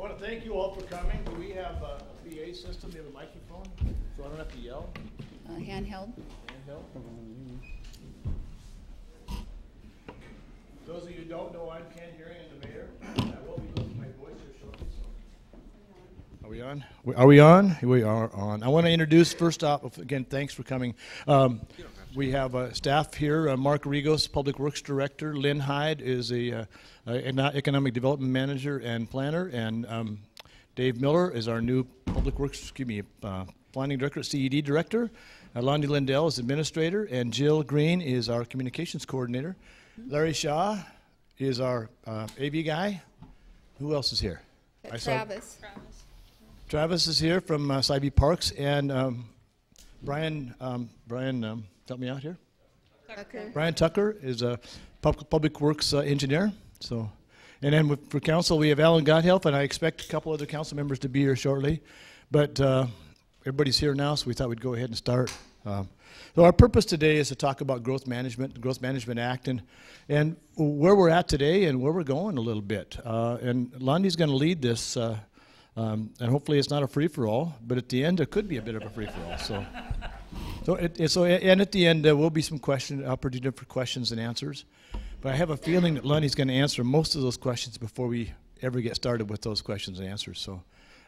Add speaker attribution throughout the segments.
Speaker 1: I want to thank you all for coming. Do we have a PA system? Do you have a microphone? So I don't have to yell?
Speaker 2: Handheld.
Speaker 1: Handheld? Those of you who don't know, I'm Ken Herring, the mayor. I will be losing my voice here shortly. So. Are we on? Are we on? We are on. I want to introduce, first off, again, thanks for coming. We have staff here, Mark Rigos, Public Works Director. Lynn Hyde is a Economic Development Manager and Planner. And Dave Miller is our new Public Works, Planning Director, CED Director. Lonnie Lindell is Administrator. And Jill Green is our Communications Coordinator. Larry Shaw is our AV guy. Who else is here?
Speaker 2: Travis.
Speaker 1: Travis is here from Sybee Parks. And Brian, help me out here.
Speaker 2: Tucker.
Speaker 1: Brian Tucker is a public works engineer. So, and then for council we have Alan Gotthelf, and I expect a couple other council members to be here shortly. But everybody's here now, so we thought we'd go ahead and start. So our purpose today is to talk about growth management, the Growth Management Act, and where we're at today and where we're going a little bit. And Lonnie's going to lead this, and hopefully it's not a free-for-all, but at the end it could be a bit of a free-for-all. And at the end there will be some opportunity for questions and answers. But I have a feeling that Lonnie's going to answer most of those questions before we ever get started with those questions and answers. So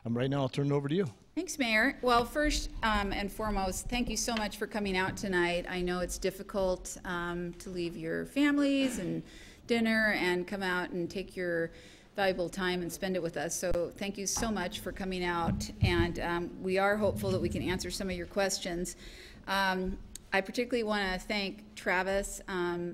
Speaker 1: right now I'll turn it over to you.
Speaker 2: Thanks, Mayor. Well, first and foremost, thank you so much for coming out tonight. I know it's difficult to leave your families and dinner and come out and take your valuable time and spend it with us. So thank you so much for coming out. And we are hopeful that we can answer some of your questions. I particularly want to thank Travis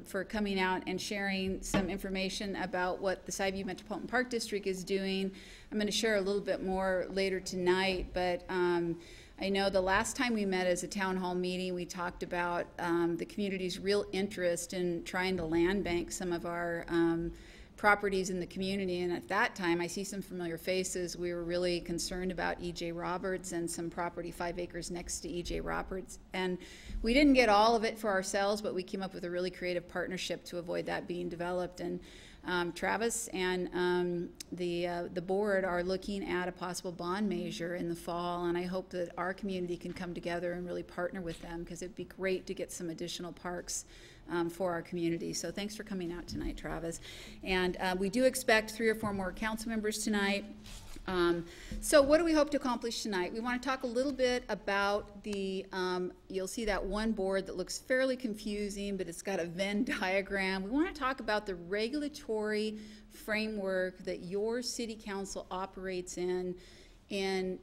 Speaker 2: for coming out and sharing some information about what the Sybee Metropolitan Park District is doing. I'm going to share a little bit more later tonight, but I know the last time we met as a town hall meeting, we talked about the community's real interest in trying to land bank some of our properties in the community, and at that time I see some familiar faces. We were really concerned about E.J. Roberts and some property 5 acres next to E.J. Roberts, and we didn't get all of it for ourselves, but we came up with a really creative partnership to avoid that being developed. And Travis and the board are looking at a possible bond measure in the fall, and I hope that our community can come together and really partner with them, because it'd be great to get some additional parks for our community. So thanks for coming out tonight, Travis. And we do expect 3 or 4 more council members tonight. So what do we hope to accomplish tonight? We want to talk a little bit about the, you'll see that one board that looks fairly confusing, but it's got a Venn diagram. We want to talk about the regulatory framework that your city council operates in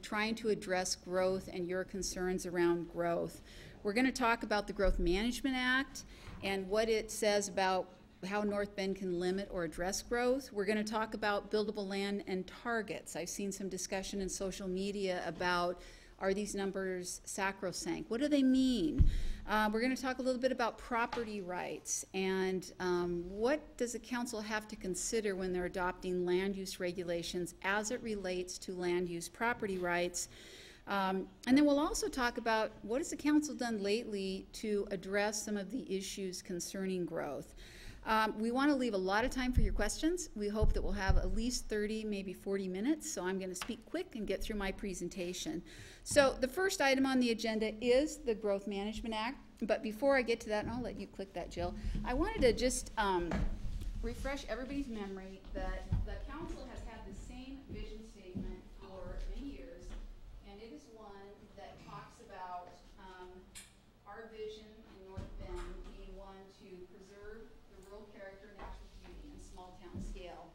Speaker 2: trying to address growth and your concerns around growth. We're going to talk about the Growth Management Act and what it says about how North Bend can limit or address growth. We're going to talk about buildable land and targets. I've seen some discussion in social media about, are these numbers sacrosanct? What do they mean? We're going to talk a little bit about property rights and what does the council have to consider when they're adopting land use regulations as it relates to land use property rights. And then we'll also talk about what has the council done lately to address some of the issues concerning growth. We want to leave a lot of time for your questions. We hope that we'll have at least 30, maybe 40 minutes, so I'm going to speak quick and get through my presentation. So the first item on the agenda is the Growth Management Act, but before I get to that, and I'll let you click that, Jill, I wanted to just refresh everybody's memory that the council has had the same vision statement for many years, and it is one that talks about our vision in North Bend being one to preserve the rural character, natural beauty, and small town scale.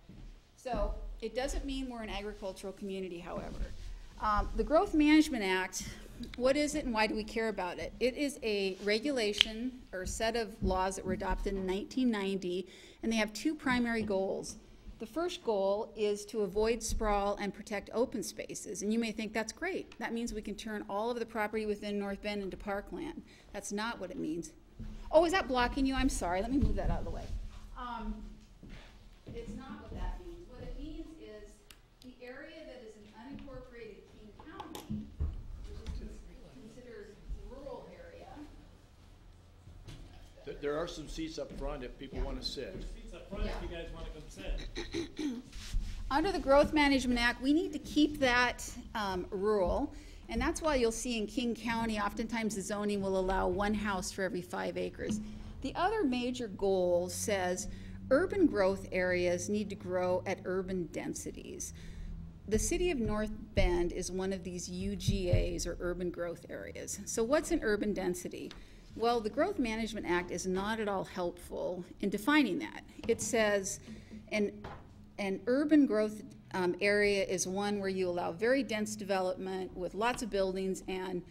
Speaker 2: So it doesn't mean we're an agricultural community, however. The Growth Management Act, what is it and why do we care about it? It is a regulation or a set of laws that were adopted in 1990, and they have 2 primary goals. The first goal is to avoid sprawl and protect open spaces. And you may think that's great. That means we can turn all of the property within North Bend into parkland. That's not what it means. Oh, is that blocking you? I'm sorry. Let me move that out of the way. It's not what that means. What it means is the area that is an unincorporated King County, which is considered rural area.
Speaker 1: There are some seats up front if people want to sit.
Speaker 3: There's seats up front if you guys want to come sit.
Speaker 2: under the Growth Management Act, we need to keep that rural. And that's why you'll see in King County, oftentimes the zoning will allow 1 house for every 5 acres. The other major goal says urban growth areas need to grow at urban densities. The city of North Bend is one of these UGAs, or urban growth areas. So what's an urban density? Well, the Growth Management Act is not at all helpful in defining that. It says an urban growth area is one where you allow very dense development with lots of buildings and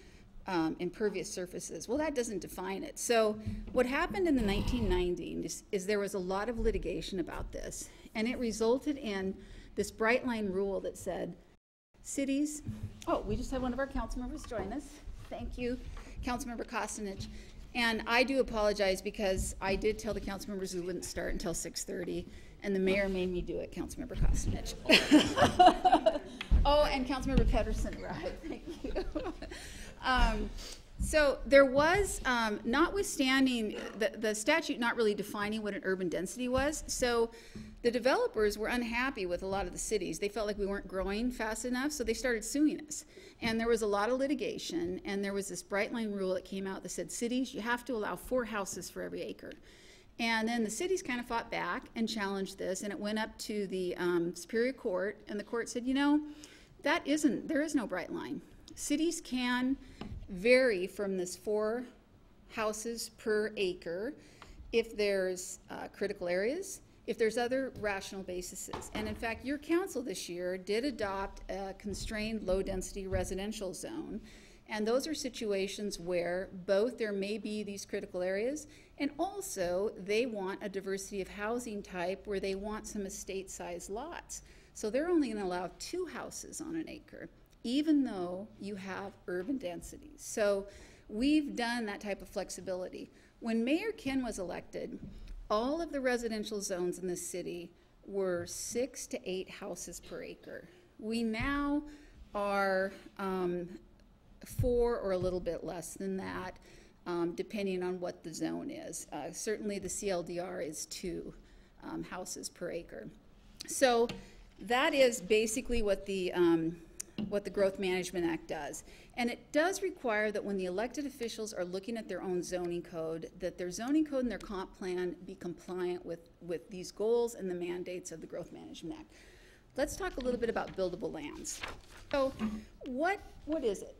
Speaker 2: impervious surfaces. Well, that doesn't define it. So what happened in the 1990s is there was a lot of litigation about this, and it resulted in this bright line rule that said cities, oh, we just had one of our council members join us. Thank you, Councilmember Kostanich. And I do apologize because I did tell the council members we wouldn't start until 6:30, and the mayor made me do it, Councilmember Kostanich. Oh, and Councilmember Pedersen, right, thank you. So there was, notwithstanding the statute not really defining what an urban density was, so the developers were unhappy with a lot of the cities. They felt like we weren't growing fast enough, so they started suing us. And there was a lot of litigation, and there was this bright line rule that came out that said, cities, you have to allow 4 houses for every acre. And then the cities kind of fought back and challenged this, and it went up to the Superior Court, and the court said, you know, there is no bright line. Cities can vary from this 4 houses per acre if there's critical areas, if there's other rational bases. And in fact, your council this year did adopt a constrained low-density residential zone, and those are situations where both there may be these critical areas, and also they want a diversity of housing type where they want some estate-sized lots. So they're only going to allow 2 houses on an acre, even though you have urban densities. So we've done that type of flexibility. When Mayor Ken was elected, all of the residential zones in the city were 6 to 8 houses per acre. We now are 4 or a little bit less than that, depending on what the zone is. Certainly the CLDR is 2 houses per acre. So that is basically what the Growth Management Act does. And it does require that when the elected officials are looking at their own zoning code, that their zoning code and their comp plan be compliant with these goals and the mandates of the Growth Management Act. Let's talk a little bit about buildable lands. So what is it?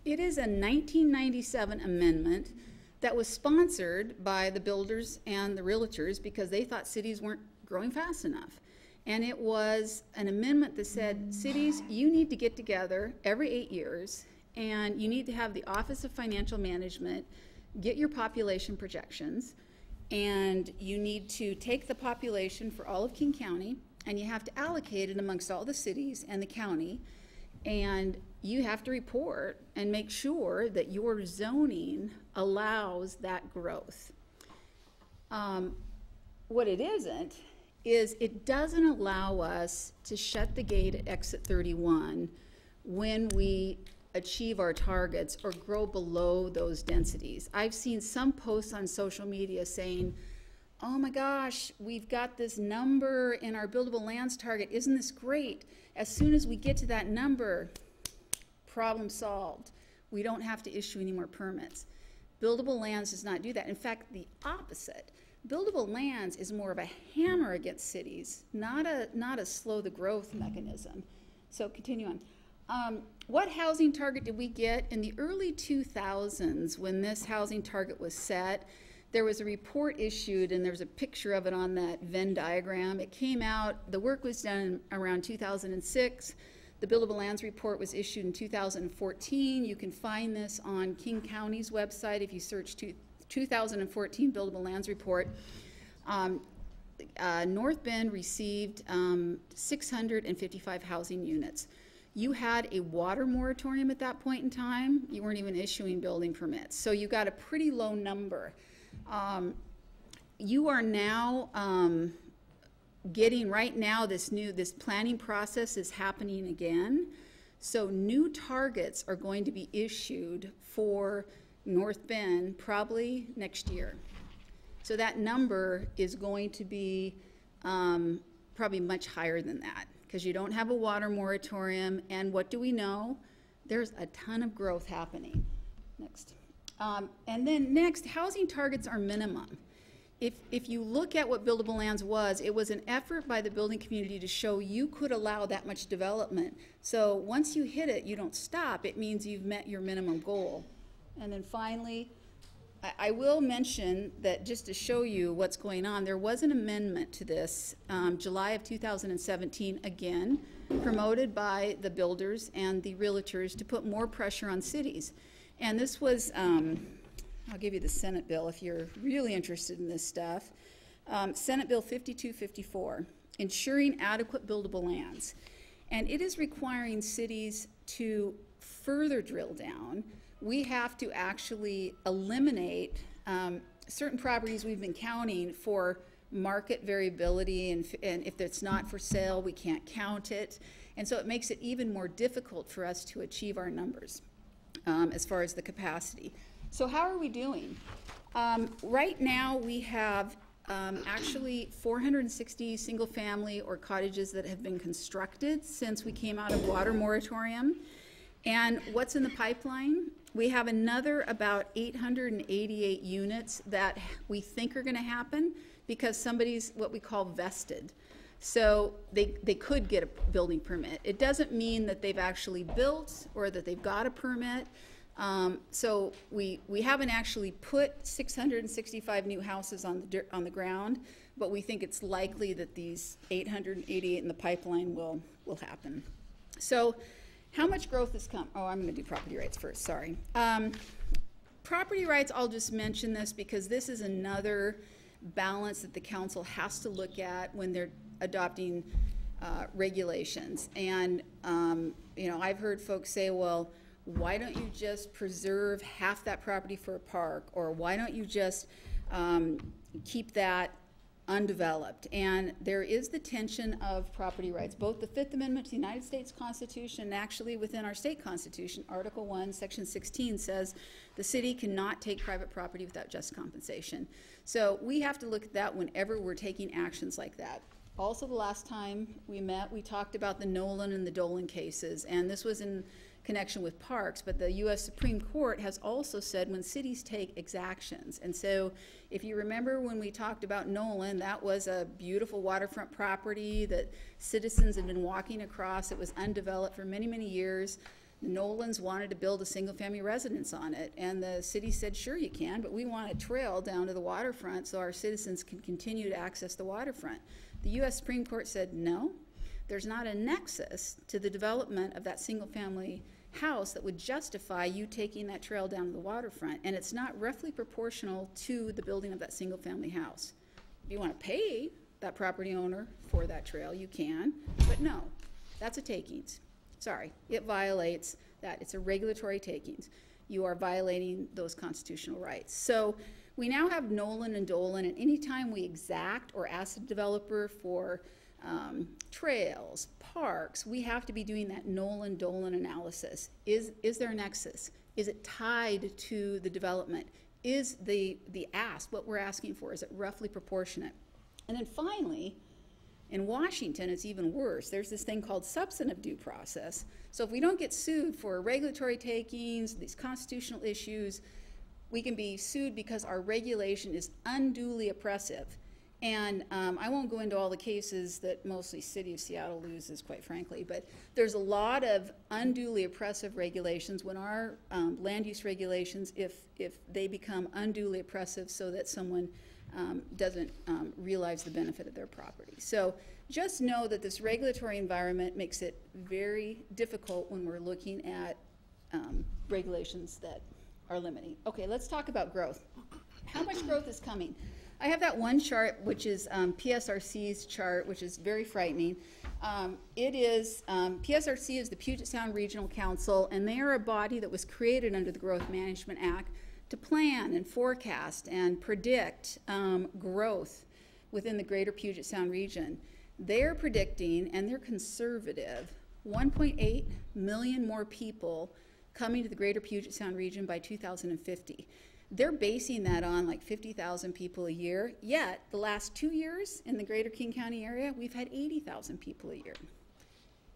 Speaker 2: It is a 1997 amendment that was sponsored by the builders and the realtors because they thought cities weren't growing fast enough. And it was an amendment that said, cities, you need to get together every 8 years, and you need to have the Office of Financial Management get your population projections, and you need to take the population for all of King County, and you have to allocate it amongst all the cities and the county, and you have to report and make sure that your zoning allows that growth. What it isn't is it doesn't allow us to shut the gate at exit 31 when we achieve our targets or grow below those densities. I've seen some posts on social media saying, oh my gosh, we've got this number in our buildable lands target. Isn't this great? As soon as we get to that number, problem solved. We don't have to issue any more permits. Buildable lands does not do that. In fact, the opposite. Buildable lands is more of a hammer against cities, not a slow the growth mechanism. So continue on. What housing target did we get? In the early 2000s, when this housing target was set, there was a report issued, and there's a picture of it on that Venn diagram. It came out, the work was done around 2006. The Buildable Lands report was issued in 2014. You can find this on King County's website if you search 2014 Buildable Lands report. North Bend received 655 housing units. You had a water moratorium at that point in time. You weren't even issuing building permits. So you got a pretty low number. You are now getting, right now, this planning process is happening again. So new targets are going to be issued for North Bend probably next year. So that number is going to be probably much higher than that. because you don't have a water moratorium. And what do we know? There's a ton of growth happening. Next. And then next, housing targets are minimum. If you look at what Buildable Lands was, it was an effort by the building community to show you could allow that much development. So once you hit it, you don't stop. It means you've met your minimum goal. And then finally, I will mention that just to show you what's going on, there was an amendment to this July of 2017, again, promoted by the builders and the realtors to put more pressure on cities. And this was, I'll give you the Senate bill if you're really interested in this stuff. Senate Bill 5254, ensuring adequate buildable lands. And it is requiring cities to further drill down. We have to actually eliminate certain properties we've been counting for market variability, and if it's not for sale, we can't count it. And so it makes it even more difficult for us to achieve our numbers as far as the capacity. So how are we doing? Right now we have actually 460 single family or cottages that have been constructed since we came out of water moratorium. And what's in the pipeline? We have another about 888 units that we think are going to happen because somebody's what we call vested. So they could get a building permit. It doesn't mean that they've actually built or that they've got a permit. So we haven't actually put 665 new houses on the ground, but we think it's likely that these 888 in the pipeline will happen. So how much growth has come? Oh, I'm going to do property rights first, sorry. Property rights, I'll just mention this because this is another balance that the council has to look at when they're adopting regulations. And, you know, I've heard folks say, well, why don't you just preserve half that property for a park? Or why don't you just keep that undeveloped? And there is the tension of property rights. Both the Fifth Amendment to the United States Constitution and actually within our state constitution, Article 1, Section 16 says the city cannot take private property without just compensation. So we have to look at that whenever we're taking actions like that. Also, the last time we met, we talked about the Nolan and the Dolan cases, and this was in connection with parks, but the U.S. Supreme Court has also said when cities take exactions. And so if you remember when we talked about Nolan, that was a beautiful waterfront property that citizens had been walking across. It was undeveloped for many, many years. The Nolans wanted to build a single-family residence on it, and the city said, sure you can, but we want a trail down to the waterfront so our citizens can continue to access the waterfront. The U.S. Supreme Court said, no, there's not a nexus to the development of that single-family house that would justify you taking that trail down to the waterfront, and it's not roughly proportional to the building of that single-family house. If you want to pay that property owner for that trail, you can, but no, that's a takings. Sorry, it violates that. It's a regulatory takings. You are violating those constitutional rights. So we now have Nolan and Dolan, and anytime we exact or ask a developer for trails, parks, we have to be doing that Nolan-Dolan analysis. Is there a nexus? Is it tied to the development? Is the ask, what we're asking for, is it roughly proportionate? And then finally, in Washington, it's even worse. There's this thing called substantive due process. So if we don't get sued for regulatory takings, these constitutional issues, we can be sued because our regulation is unduly oppressive. And I won't go into all the cases that mostly City of Seattle loses, quite frankly, but there's a lot of unduly oppressive regulations when our land use regulations, if they become unduly oppressive so that someone doesn't realize the benefit of their property. So just know that this regulatory environment makes it very difficult when we're looking at regulations that are limiting. Okay, let's talk about growth. How much growth is coming? I have that one chart, which is PSRC's chart, which is very frightening. PSRC is the Puget Sound Regional Council, and they are a body that was created under the Growth Management Act to plan and forecast and predict growth within the greater Puget Sound region. They're predicting, and they're conservative, 1.8 million more people coming to the greater Puget Sound region by 2050. They're basing that on like 50,000 people a year, yet the last 2 years in the greater King County area, we've had 80,000 people a year.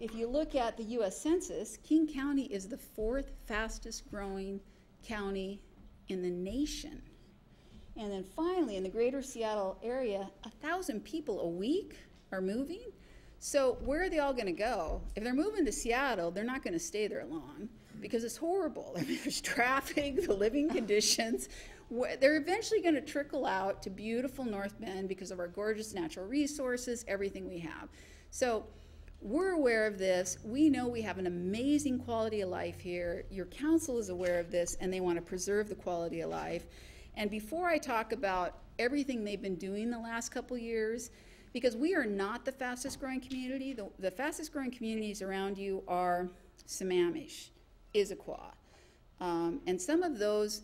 Speaker 2: if you look at the U.S. Census, King County is the 4th fastest growing county in the nation. And then finally, in the greater Seattle area, 1,000 people a week are moving. So where are they all going to go? If they're moving to Seattle, they're not going to stay there long because it's horrible. I mean, there's traffic, the living conditions. They're eventually going to trickle out to beautiful North Bend because of our gorgeous natural resources, everything we have. So we're aware of this. We know we have an amazing quality of life here. Your council is aware of this, and they want to preserve the quality of life. And before I talk about everything they've been doing the last couple years, because we are not the fastest growing community. The fastest growing communities around you are Sammamish, Issaquah, and some of those,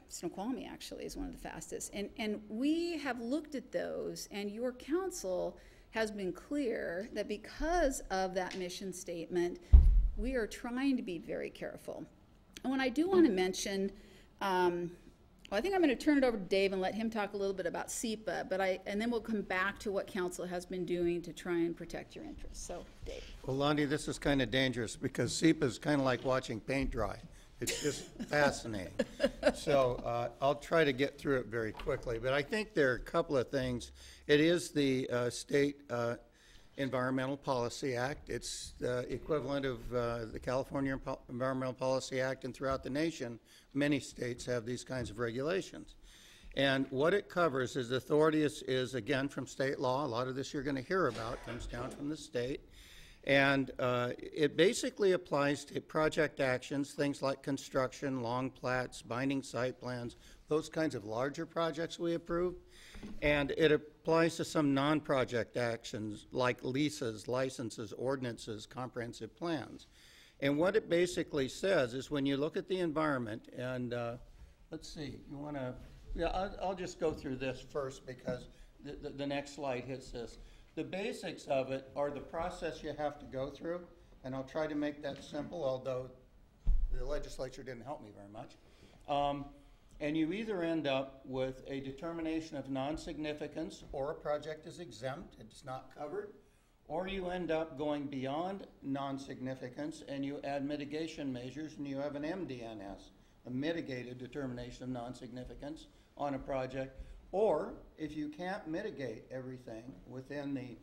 Speaker 2: Snoqualmie actually is one of the fastest. And we have looked at those, and your council has been clear that because of that mission statement, we are trying to be very careful. And when I do want to mention, well, I think I'm going to turn it over to Dave and let him talk a little bit about SEPA, and then we'll come back to what council has been doing to try and protect your interests. So, Dave.
Speaker 3: Well, Londi, this is kind of dangerous because SEPA is kind of like watching paint dry. It's just fascinating. So I'll try to get through it very quickly, but I think there are a couple of things. It is the state Environmental Policy Act. It's the equivalent of the California Environmental Policy Act, and throughout the nation, many states have these kinds of regulations. And what it covers is authority is again, from state law. A lot of this you're going to hear about comes down from the state. And it basically applies to project actions, things like construction, long plats, binding site plans, those kinds of larger projects we approve. And it applies to some non-project actions like leases, licenses, ordinances, comprehensive plans. And what it basically says is when you look at the environment, and let's see, you want to, yeah, I'll just go through this first because the next slide hits this. The basics of it are the process you have to go through, and I'll try to make that simple, although the legislature didn't help me very much. And you either end up with a determination of non-significance, or a project is exempt, it's not covered, or you end up going beyond non-significance and you add mitigation measures and you have an MDNS, a mitigated determination of non-significance on a project. Or if you can't mitigate everything within the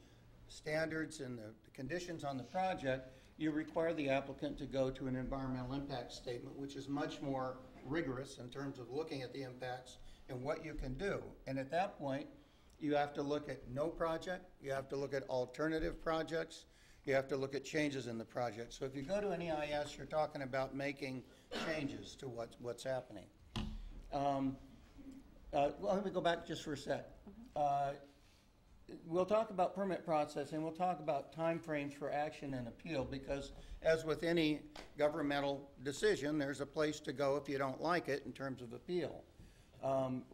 Speaker 3: standards and the conditions on the project, you require the applicant to go to an environmental impact statement, which is much more rigorous in terms of looking at the impacts and what you can do. And at that point, you have to look at no project, you have to look at alternative projects, you have to look at changes in the project. So if you go to an EIS, you're talking about making changes to what's happening. Well, let me go back just for a sec. We'll talk about permit processing. We'll talk about timeframes for action and appeal, because as with any governmental decision, there's a place to go if you don't like it in terms of appeal.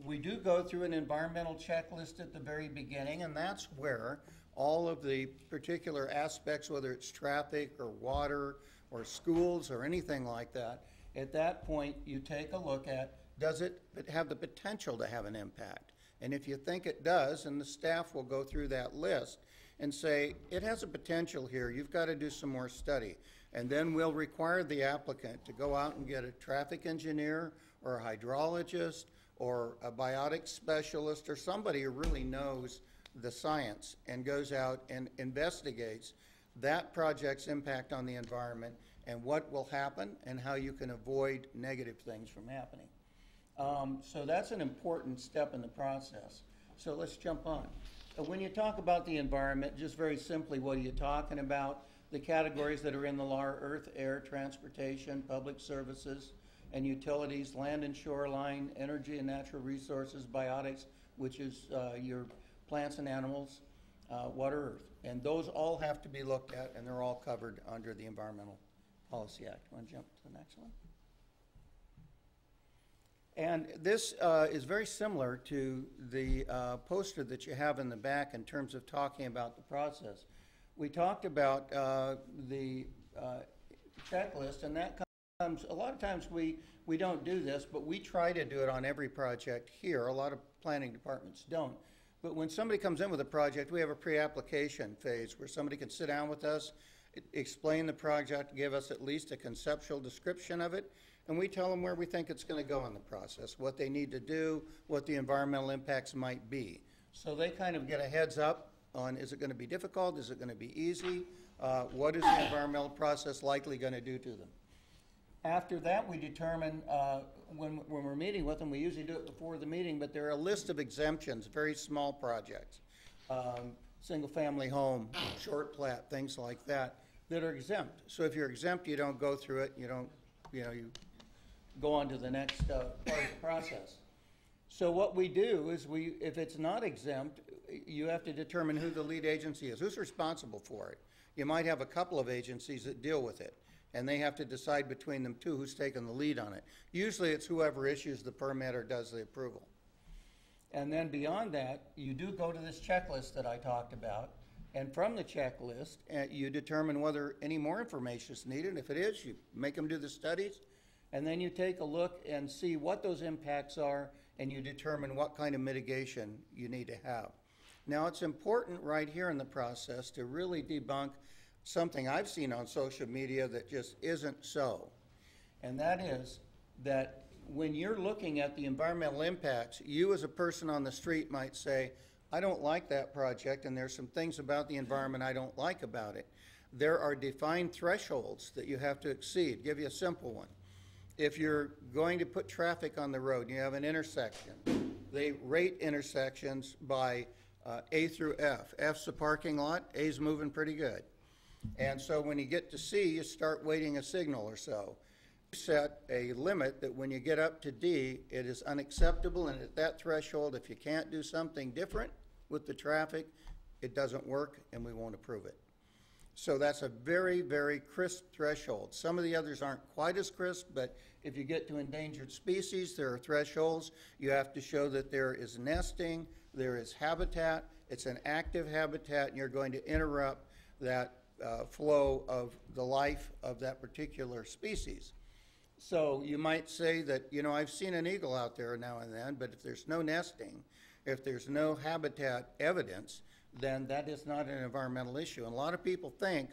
Speaker 3: We do go through an environmental checklist at the very beginning, and that's where all of the particular aspects, whether it's traffic or water or schools or anything like that, at that point you take a look at, does it have the potential to have an impact? And if you think it does, and the staff will go through that list and say, it has a potential here, you've got to do some more study. And then we'll require the applicant to go out and get a traffic engineer or a hydrologist or a biotic specialist or somebody who really knows the science and goes out and investigates that project's impact on the environment and what will happen and how you can avoid negative things from happening. So that's an important step in the process. So let's jump on. When you talk about the environment, just very simply, what are you talking about? The categories that are in the law: earth, air, transportation, public services, and utilities, land and shoreline, energy and natural resources, biotics, which is your plants and animals, water, earth. And those all have to be looked at, and they're all covered under the Environmental Policy Act. Want to jump to the next one? And this is very similar to the poster that you have in the back in terms of talking about the process. We talked about the checklist, and that comes, a lot of times we don't do this, but we try to do it on every project here. A lot of planning departments don't. But when somebody comes in with a project, we have a pre-application phase where somebody can sit down with us explain the project, give us at least a conceptual description of it, and we tell them where we think it's going to go in the process, what they need to do, what the environmental impacts might be. So they kind of get a heads up on, is it going to be difficult, is it going to be easy, what is the environmental process likely going to do to them. After that, we determine, when we're meeting with them, we usually do it before the meeting, but there are a list of exemptions, very small projects, single-family home, short plat, things like that, that are exempt. So if you're exempt, you don't go through it, you go on to the next part of the process. So what we do is if it's not exempt, you have to determine who the lead agency is, who's responsible for it. You might have a couple of agencies that deal with it, and they have to decide between them two who's taking the lead on it. Usually it's whoever issues the permit or does the approval. And then beyond that, you do go to this checklist that I talked about, and from the checklist, you determine whether any more information is needed. If it is, you make them do the studies, and then you take a look and see what those impacts are, and you determine what kind of mitigation you need to have. Now, it's important right here in the process to really debunk something I've seen on social media that just isn't so, and that is that when you're looking at the environmental impacts, you as a person on the street might say, I don't like that project, and there's some things about the environment I don't like about it. There are defined thresholds that you have to exceed. I'll give you a simple one. If you're going to put traffic on the road, you have an intersection. They rate intersections by A through F. F's a parking lot, A's moving pretty good. And so when you get to C, you start waiting a signal or so. You set a limit that when you get up to D, it is unacceptable, and at that threshold, if you can't do something different with the traffic, it doesn't work, and we won't approve it. So that's a very, very crisp threshold. Some of the others aren't quite as crisp, but if you get to endangered species, there are thresholds. You have to show that there is nesting, there is habitat, it's an active habitat, and you're going to interrupt that flow of the life of that particular species. So you might say that, I've seen an eagle out there now and then, but if there's no nesting, if there's no habitat evidence, then that is not an environmental issue. And a lot of people think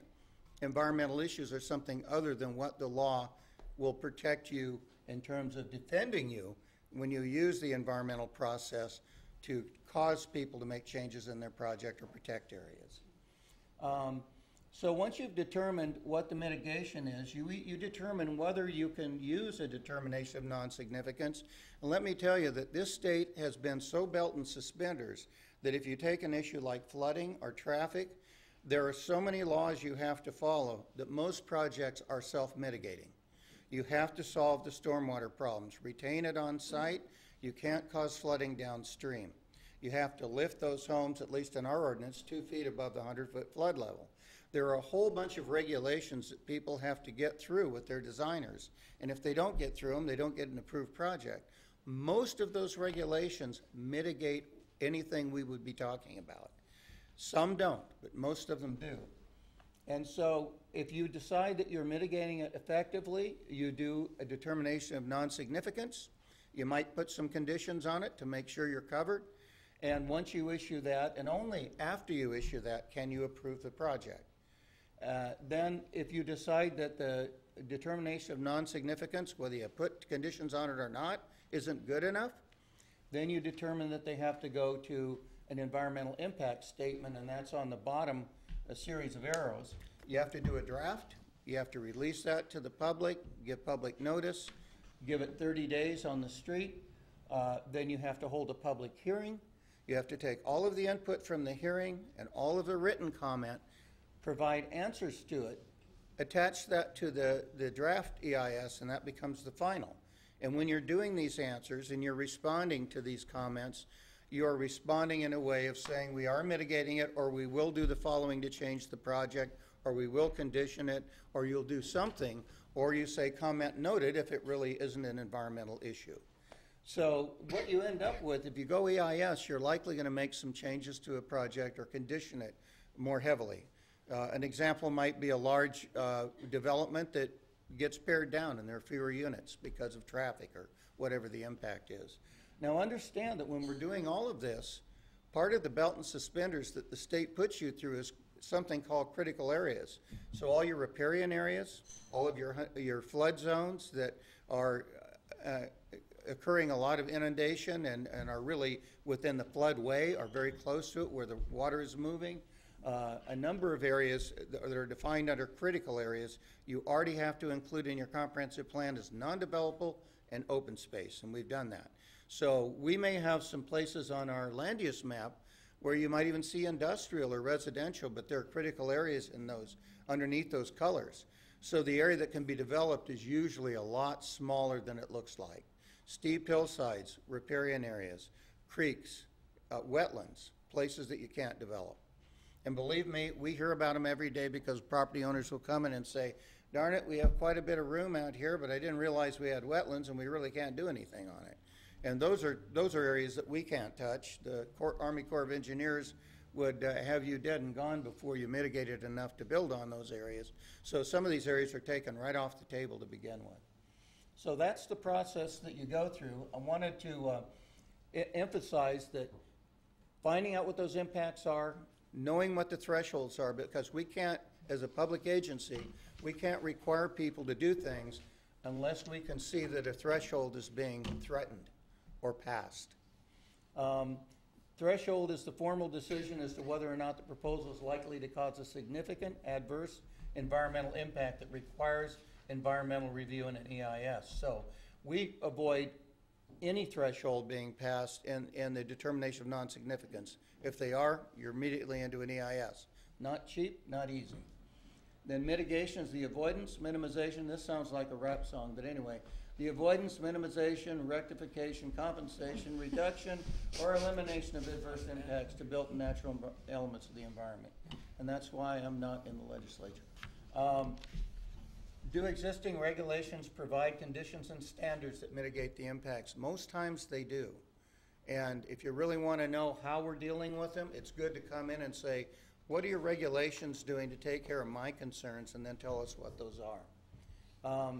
Speaker 3: environmental issues are something other than what the law will protect you in terms of defending you when you use the environmental process to cause people to make changes in their project or protect areas. So once you've determined what the mitigation is, you determine whether you can use a determination of non-significance. And let me tell you that this state has been so belt and suspenders that if you take an issue like flooding or traffic, there are so many laws you have to follow that most projects are self-mitigating. You have to solve the stormwater problems, retain it on site. You can't cause flooding downstream. You have to lift those homes, at least in our ordinance, 2 feet above the 100-foot flood level. There are a whole bunch of regulations that people have to get through with their designers, and if they don't get through them, they don't get an approved project. Most of those regulations mitigate anything we would be talking about. Some don't, but most of them do. And so if you decide that you're mitigating it effectively, you do a determination of non-significance. You might put some conditions on it to make sure you're covered. And once you issue that, and only after you issue that, can you approve the project. Then if you decide that the determination of non-significance, whether you put conditions on it or not, isn't good enough, then you determine that they have to go to an environmental impact statement, and that's on the bottom, a series of arrows. You have to do a draft. You have to release that to the public, give public notice, give it 30 days on the street. Then you have to hold a public hearing. You have to take all of the input from the hearing and all of the written comment, provide answers to it, attach that to the draft EIS, and that becomes the final. And when you're doing these answers and you're responding to these comments, you are responding in a way of saying we are mitigating it, or we will do the following to change the project, or we will condition it, or you'll do something, or you say comment noted if it really isn't an environmental issue. So what you end up with, if you go EIS, you're likely going to make some changes to a project or condition it more heavily. An example might be a large development that gets pared down and there are fewer units because of traffic or whatever the impact is. Now understand that when we're doing all of this, part of the belt and suspenders that the state puts you through is something called critical areas. So all your riparian areas, all of your flood zones that are occurring a lot of inundation and are really within the floodway, are very close to it where the water is moving. A number of areas that are defined under critical areas, you already have to include in your comprehensive plan as non-developable and open space, and we've done that. So we may have some places on our land use map where you might even see industrial or residential, but there are critical areas in those, underneath those colors. So the area that can be developed is usually a lot smaller than it looks like. Steep hillsides, riparian areas, creeks, wetlands, places that you can't develop. And believe me, we hear about them every day because property owners will come in and say, darn it, we have quite a bit of room out here, but I didn't realize we had wetlands and we really can't do anything on it. And those are areas that we can't touch. The Army Corps of Engineers would have you dead and gone before you mitigated enough to build on those areas. So some of these areas are taken right off the table to begin with. So that's the process that you go through. I wanted to emphasize that finding out what those impacts are, knowing what the thresholds are, because we can't, as a public agency, we can't require people to do things unless we can see that a threshold is being threatened or passed. Threshold is the formal decision as to whether or not the proposal is likely to cause a significant adverse environmental impact that requires environmental review in an EIS. So we avoid any threshold being passed in the determination of non-significance. If they are, you're immediately into an EIS. Not cheap, not easy. Then mitigation is the avoidance, minimization. This sounds like a rap song, but anyway. The avoidance, minimization, rectification, compensation, reduction, or elimination of adverse impacts to built and natural elements of the environment. And that's why I'm not in the legislature. Do existing regulations provide conditions and standards that mitigate the impacts? Most times they do. And if you really want to know how we're dealing with them, it's good to come in and say, what are your regulations doing to take care of my concerns, and then tell us what those are.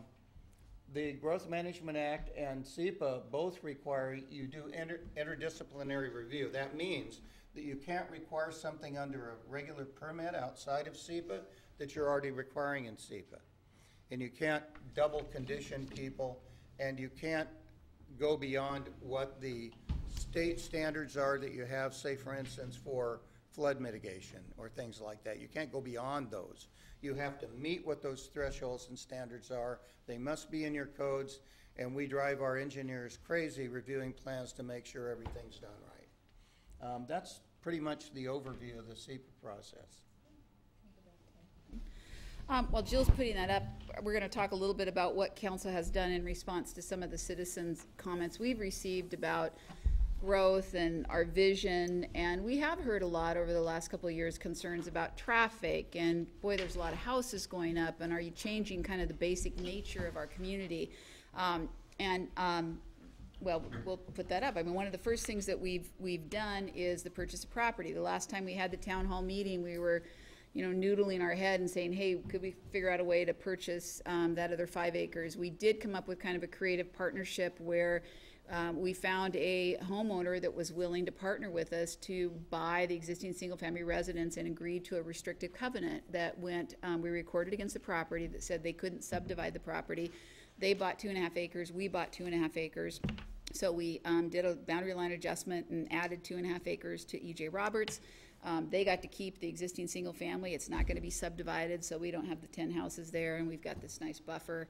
Speaker 3: The Growth Management Act and SEPA both require you do interdisciplinary review. That means that you can't require something under a regular permit outside of SEPA that you're already requiring in SEPA. And you can't double condition people, and you can't go beyond what the state standards are that you have, say for instance, for flood mitigation or things like that. You can't go beyond those. You have to meet what those thresholds and standards are. They must be in your codes, and we drive our engineers crazy reviewing plans to make sure everything's done right. That's pretty much the overview of the SEPA process.
Speaker 2: While Jill's putting that up, we're going to talk a little bit about what council has done in response to some of the citizens' comments we've received about growth and our vision. And we have heard a lot over the last couple of years concerns about traffic, and boy, there's a lot of houses going up, and are you changing kind of the basic nature of our community? Well, we'll put that up. I mean, one of the first things that we've done is the purchase of property. The last time we had the town hall meeting, we were noodling our head and saying, hey, could we figure out a way to purchase that other 5 acres? We did come up with kind of a creative partnership where we found a homeowner that was willing to partner with us to buy the existing single-family residence and agreed to a restrictive covenant that went, we recorded against the property that said they couldn't subdivide the property. They bought 2.5 acres, we bought 2.5 acres. So we did a boundary line adjustment and added 2.5 acres to E.J. Roberts. They got to keep the existing single family. It's not going to be subdivided, so we don't have the 10 houses there, and we've got this nice buffer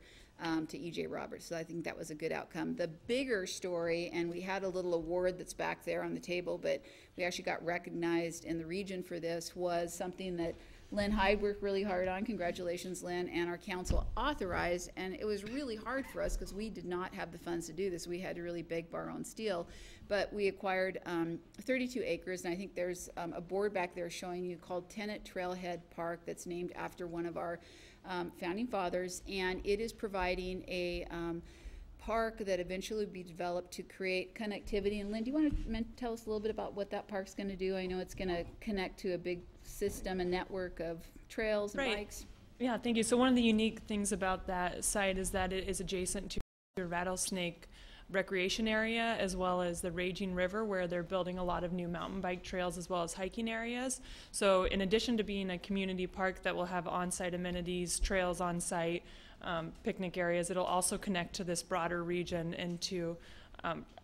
Speaker 2: to E.J. Roberts. So I think that was a good outcome. The bigger story, and we had a little award that's back there on the table, but we actually got recognized in the region for this, was something that Lynn Hyde worked really hard on. Congratulations, Lynn, and our council authorized, and it was really hard for us because we did not have the funds to do this. We had to really beg, borrow, and steal, but we acquired 32 acres, and I think there's a board back there showing you called Tennant Trailhead Park that's named after one of our founding fathers, and it is providing a park that eventually will be developed to create connectivity. And Lynn, do you want to tell us a little bit about what that park's going to do? I know it's going to connect to a big system and network of trails and bikes.
Speaker 4: Yeah, thank you. So one of the unique things about that site is that it is adjacent to a rattlesnake recreation area, as well as the Raging River, where they're building a lot of new mountain bike trails as well as hiking areas. So in addition to being a community park that will have on-site amenities, trails on site, picnic areas, it'll also connect to this broader region and to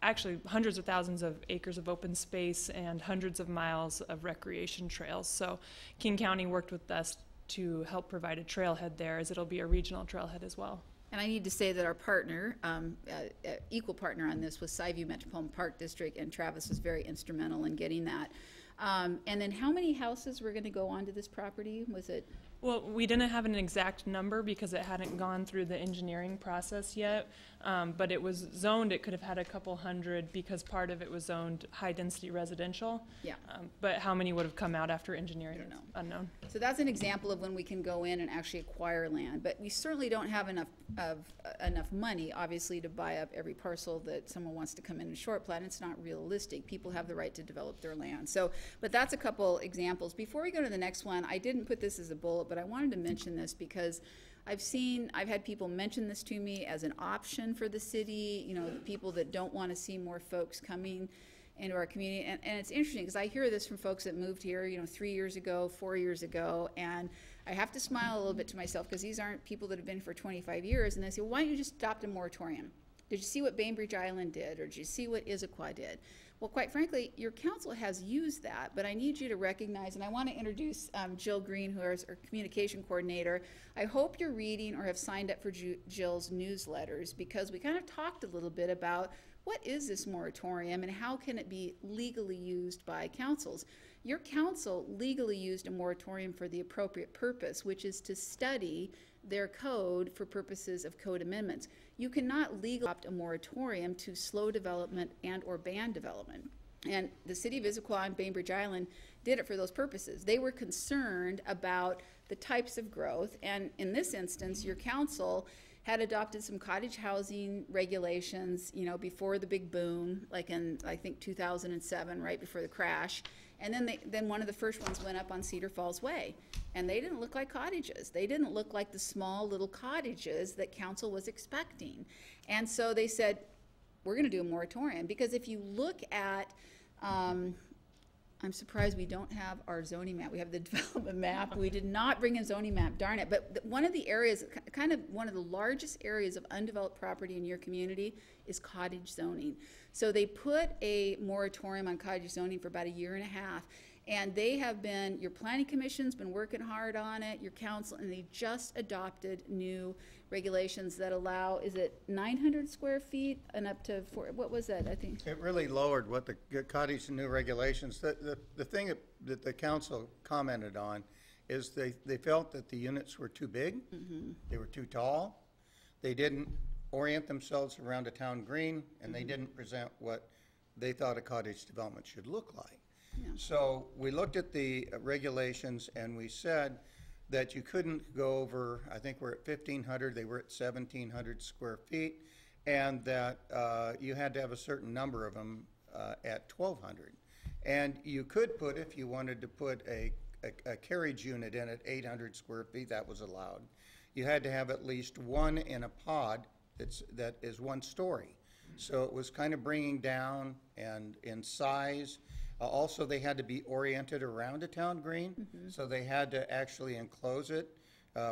Speaker 4: actually hundreds of thousands of acres of open space and hundreds of miles of recreation trails. So King County worked with us to help provide a trailhead there, as it'll be a regional trailhead as well.
Speaker 2: And I need to say that our partner, equal partner on this, was Skyview Metropolitan Park District, and Travis was very instrumental in getting that. And then how many houses were going to go onto this property? Was it?
Speaker 4: Well, we didn't have an exact number because it hadn't gone through the engineering process yet, but it was zoned. It could have had a couple hundred because part of it was zoned high-density residential.
Speaker 2: Yeah.
Speaker 4: But how many would have come out after engineering?
Speaker 2: I don't know.
Speaker 4: Unknown.
Speaker 2: So that's an example of when we can go in and actually acquire land, but we certainly don't have enough money, obviously, to buy up every parcel that someone wants to come in and short plan. It's not realistic. People have the right to develop their land. So, but that's a couple examples. Before we go to the next one, I didn't put this as a bullet, but I wanted to mention this because I've had people mention this to me as an option for the city, the people that don't want to see more folks coming into our community. And it's interesting because I hear this from folks that moved here, 3 years ago, 4 years ago, and I have to smile a little bit to myself because these aren't people that have been for 25 years. And they say, well, why don't you just adopt a moratorium? Did you see what Bainbridge Island did, or did you see what Issaquah did? Well, quite frankly, your council has used that, but I need you to recognize, and I want to introduce Jill Green, who is our communication coordinator. I hope you're reading or have signed up for Jill's newsletters, because we kind of talked a little bit about what is this moratorium and how can it be legally used by councils. Your council legally used a moratorium for the appropriate purpose, which is to study their code for purposes of code amendments. You cannot legally adopt a moratorium to slow development and or ban development. And the city of Issaquah and Bainbridge Island did it for those purposes. They were concerned about the types of growth, and in this instance, your council had adopted some cottage housing regulations, before the big boom, like in, I think, 2007, right before the crash. And then one of the first ones went up on Cedar Falls Way. And they didn't look like cottages. They didn't look like the small little cottages that council was expecting. And so they said, we're going to do a moratorium. Because if you look at, I'm surprised we don't have our zoning map. We have the development map. We did not bring a zoning map, darn it. But one of the areas, kind of one of the largest areas of undeveloped property in your community is cottage zoning. So they put a moratorium on cottage zoning for about 1.5 years. And they have been, your planning commission's been working hard on it, your council, and they just adopted new regulations that allow, is it 900 square feet and up to what was that, I think?
Speaker 3: It really lowered what the cottage and new regulations. The thing that the council commented on is they felt that the units were too big, they were too tall, they didn't orient themselves around a town green, and they didn't present what they thought a cottage development should look like. Yeah. So we looked at the regulations and we said that you couldn't go over, I think we're at 1,500, they were at 1,700 square feet, and that you had to have a certain number of them at 1,200. And you could put, if you wanted to put a carriage unit in at 800 square feet, that was allowed. You had to have at least one in a pod that is 1 story. So it was kind of bringing down and in size. Also, they had to be oriented around a town green, so they had to actually enclose it,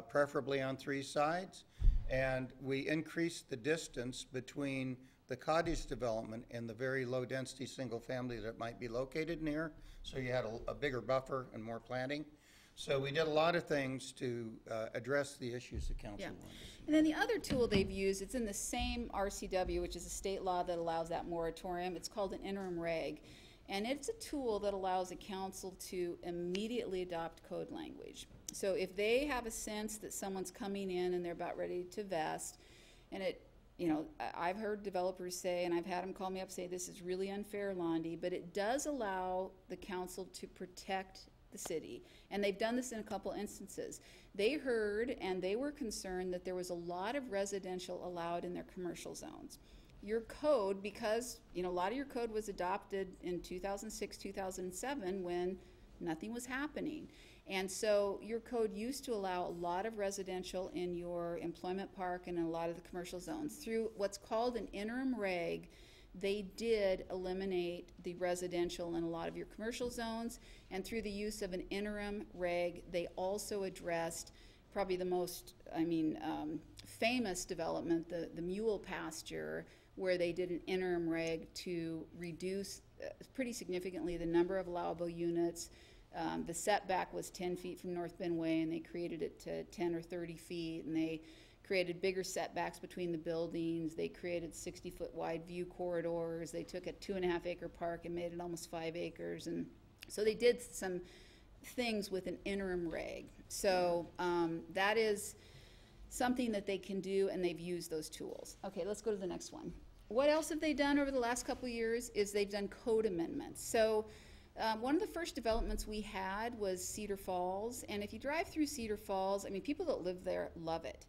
Speaker 3: preferably on 3 sides. And we increased the distance between the cottage development and the very low-density single family that it might be located near, so you had a bigger buffer and more planting. So we did a lot of things to address the issues the council wanted.
Speaker 2: And then the other tool they've used, it's in the same RCW, which is a state law that allows that moratorium. It's called an interim reg. And it's a tool that allows a council to immediately adopt code language. So if they have a sense that someone's coming in and they're about ready to vest, and I've heard developers say, and I've had them call me up say, this is really unfair, Londi, but it does allow the council to protect the city. And they've done this in a couple instances. They heard and they were concerned that there was a lot of residential allowed in their commercial zones. Your code, because a lot of your code was adopted in 2006, 2007 when nothing was happening. And so your code used to allow a lot of residential in your employment park and in a lot of the commercial zones. Through what's called an interim reg, they did eliminate the residential in a lot of your commercial zones, and through the use of an interim reg, they also addressed probably the most, famous development, the mule pasture, where they did an interim reg to reduce pretty significantly the number of allowable units. The setback was 10 feet from North Bend Way, and they created it to 10 or 30 feet, and they created bigger setbacks between the buildings. They created 60-foot wide view corridors. They took a 2.5 acre park and made it almost 5 acres. And so they did some things with an interim reg. So that is something that they can do, and they've used those tools. Okay, let's go to the next one. What else have they done over the last couple of years is they've done code amendments. So one of the first developments we had was Cedar Falls, and if you drive through Cedar Falls, people that live there love it.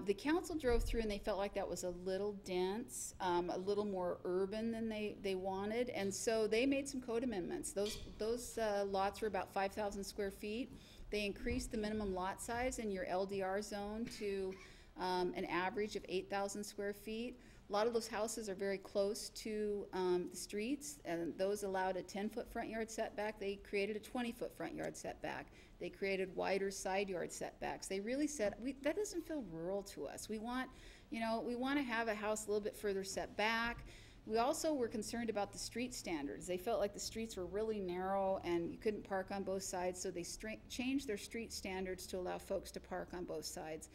Speaker 2: The council drove through and they felt like that was a little dense, a little more urban than they wanted, and so they made some code amendments. Those lots were about 5,000 square feet. They increased the minimum lot size in your LDR zone to an average of 8,000 square feet. A lot of those houses are very close to the streets, and those allowed a 10-foot front yard setback. They created a 20-foot front yard setback. They created wider side yard setbacks. They really said, that doesn't feel rural to us. We want, we want to have a house a little bit further set back. We also were concerned about the street standards. They felt like the streets were really narrow and you couldn't park on both sides, so they changed their street standards to allow folks to park on both sides.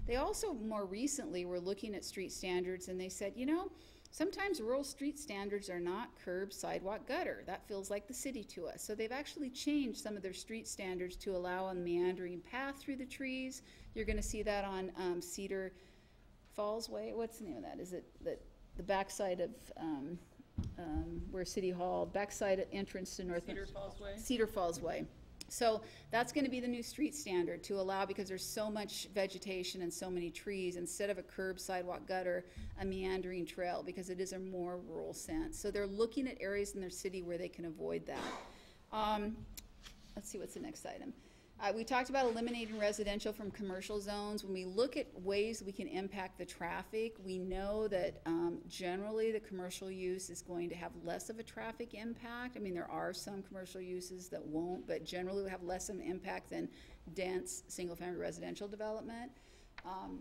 Speaker 2: They also more recently were looking at street standards, and they said, sometimes rural street standards are not curb, sidewalk, gutter. That feels like the city to us. So they've actually changed some of their street standards to allow a meandering path through the trees. You're going to see that on Cedar Falls Way. What's the name of that? Is it the backside of where City Hall, backside entrance to North
Speaker 4: Cedar Falls Way?
Speaker 2: Cedar Falls Way. So that's going to be the new street standard to allow, because there's so much vegetation and so many trees, instead of a curb, sidewalk, gutter, a meandering trail, because it is a more rural sense. So they're looking at areas in their city where they can avoid that. Let's see, what's the next item? We talked about eliminating residential from commercial zones. When we look at ways we can impact the traffic, we know that generally the commercial use is going to have less of a traffic impact. There are some commercial uses that won't, but generally we have less of an impact than dense single-family residential development.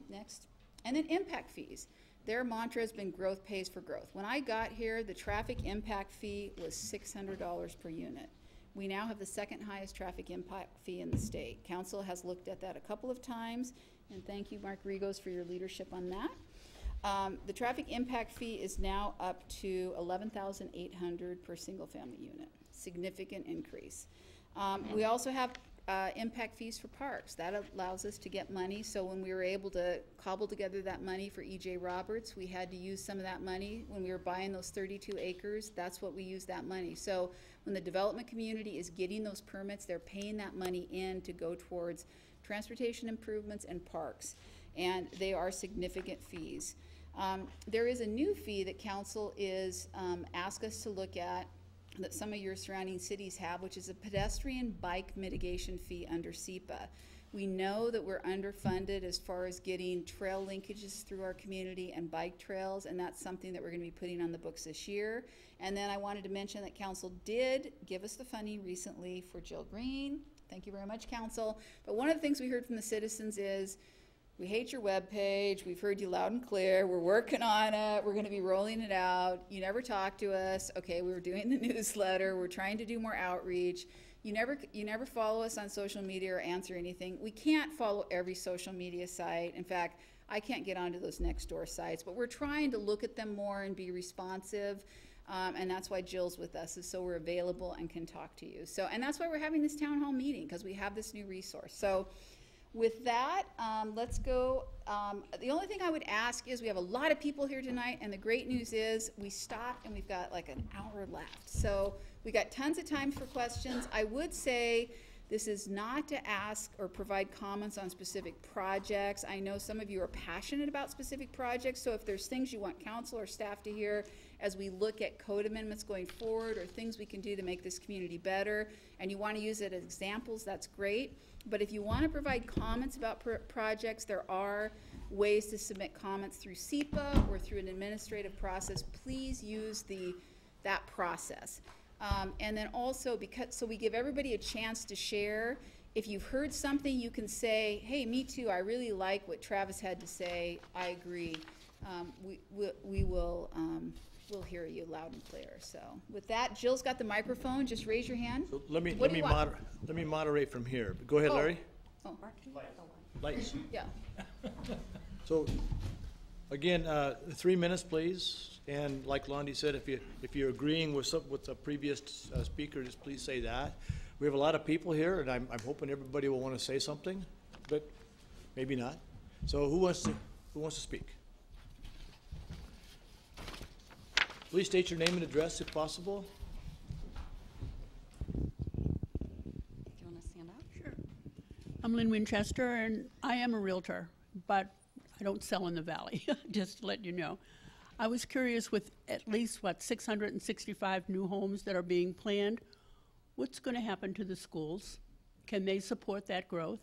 Speaker 2: Next. And then impact fees. Their mantra has been growth pays for growth. When I got here, the traffic impact fee was $600 per unit. We now have the second highest traffic impact fee in the state. Council has looked at that a couple of times, and thank you, Mark Rigos, for your leadership on that. The traffic impact fee is now up to $11,800 per single family unit. Significant increase. We also have impact fees for parks. That allows us to get money. So when we were able to cobble together that money for E.J. Roberts, we had to use some of that money. When we were buying those 32 acres, that's what we used that money. So when the development community is getting those permits, they're paying that money in to go towards transportation improvements and parks. And they are significant fees. There is a new fee that council is asked us to look at, that some of your surrounding cities have, which is a pedestrian bike mitigation fee under SEPA. We know that we're underfunded as far as getting trail linkages through our community and bike trails, and that's something that we're going to be putting on the books this year. And then I wanted to mention that council did give us the funding recently for Jill Green. Thank you very much, council. But one of the things we heard from the citizens is, we hate your webpage. We've heard you loud and clear. We're working on it. We're going to be rolling it out. You never talk to us. Okay, we were doing the newsletter. We're trying to do more outreach. You never follow us on social media or answer anything. We can't follow every social media site. In fact, I can't get onto those next door sites, but we're trying to look at them more and be responsive. And that's why Jill's with us, is so we're available and can talk to you. So, and that's why we're having this town hall meeting, because we have this new resource. So with that, let's go. The only thing I would ask is, we have a lot of people here tonight, and the great news is we stopped and we've got like an hour left. So we got tons of time for questions. I would say This is not to ask or provide comments on specific projects. I know some of you are passionate about specific projects, so if there's things you want council or staff to hear as we look at code amendments going forward or things we can do to make this community better, and you want to use it as examples, that's great. But if you want to provide comments about projects, there are ways to submit comments through SEPA or through an administrative process. Please use that process. And then also, so we give everybody a chance to share. If you've heard something, you can say, hey, me too, I really like what Travis had to say, I agree. We'll hear you loud and clear. So with that, Jill's got the microphone, just raise your hand.
Speaker 1: So let me moderate from here. Go ahead, Larry.
Speaker 2: Oh.
Speaker 1: Lights.
Speaker 2: Yeah.
Speaker 1: So, again, 3 minutes, please. And like Londi said, if you're agreeing with the previous speaker, just please say that. We have a lot of people here, and I'm hoping everybody will want to say something, but maybe not. So, who wants to speak? Please state your name and address if possible.
Speaker 5: Do you want to stand up? Sure. I'm Lynn Winchester, and I am a realtor, but I don't sell in the valley, just to let you know. I was curious, with at least, 665 new homes that are being planned, what's going to happen to the schools? Can they support that growth?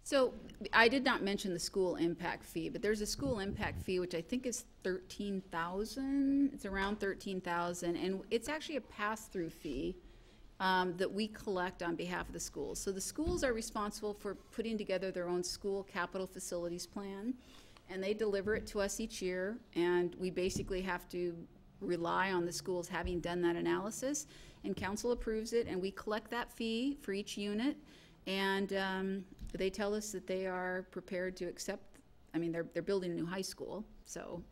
Speaker 2: So I did not mention the school impact fee, but there's a school impact fee, which I think is $13,000. It's around $13,000, and it's actually a pass-through fee that we collect on behalf of the schools. So the schools are responsible for putting together their own school capital facilities plan, and they deliver it to us each year, and we basically have to rely on the schools having done that analysis, and council approves it, and we collect that fee for each unit, and they tell us that they are prepared to accept. I mean, they're building a new high school, so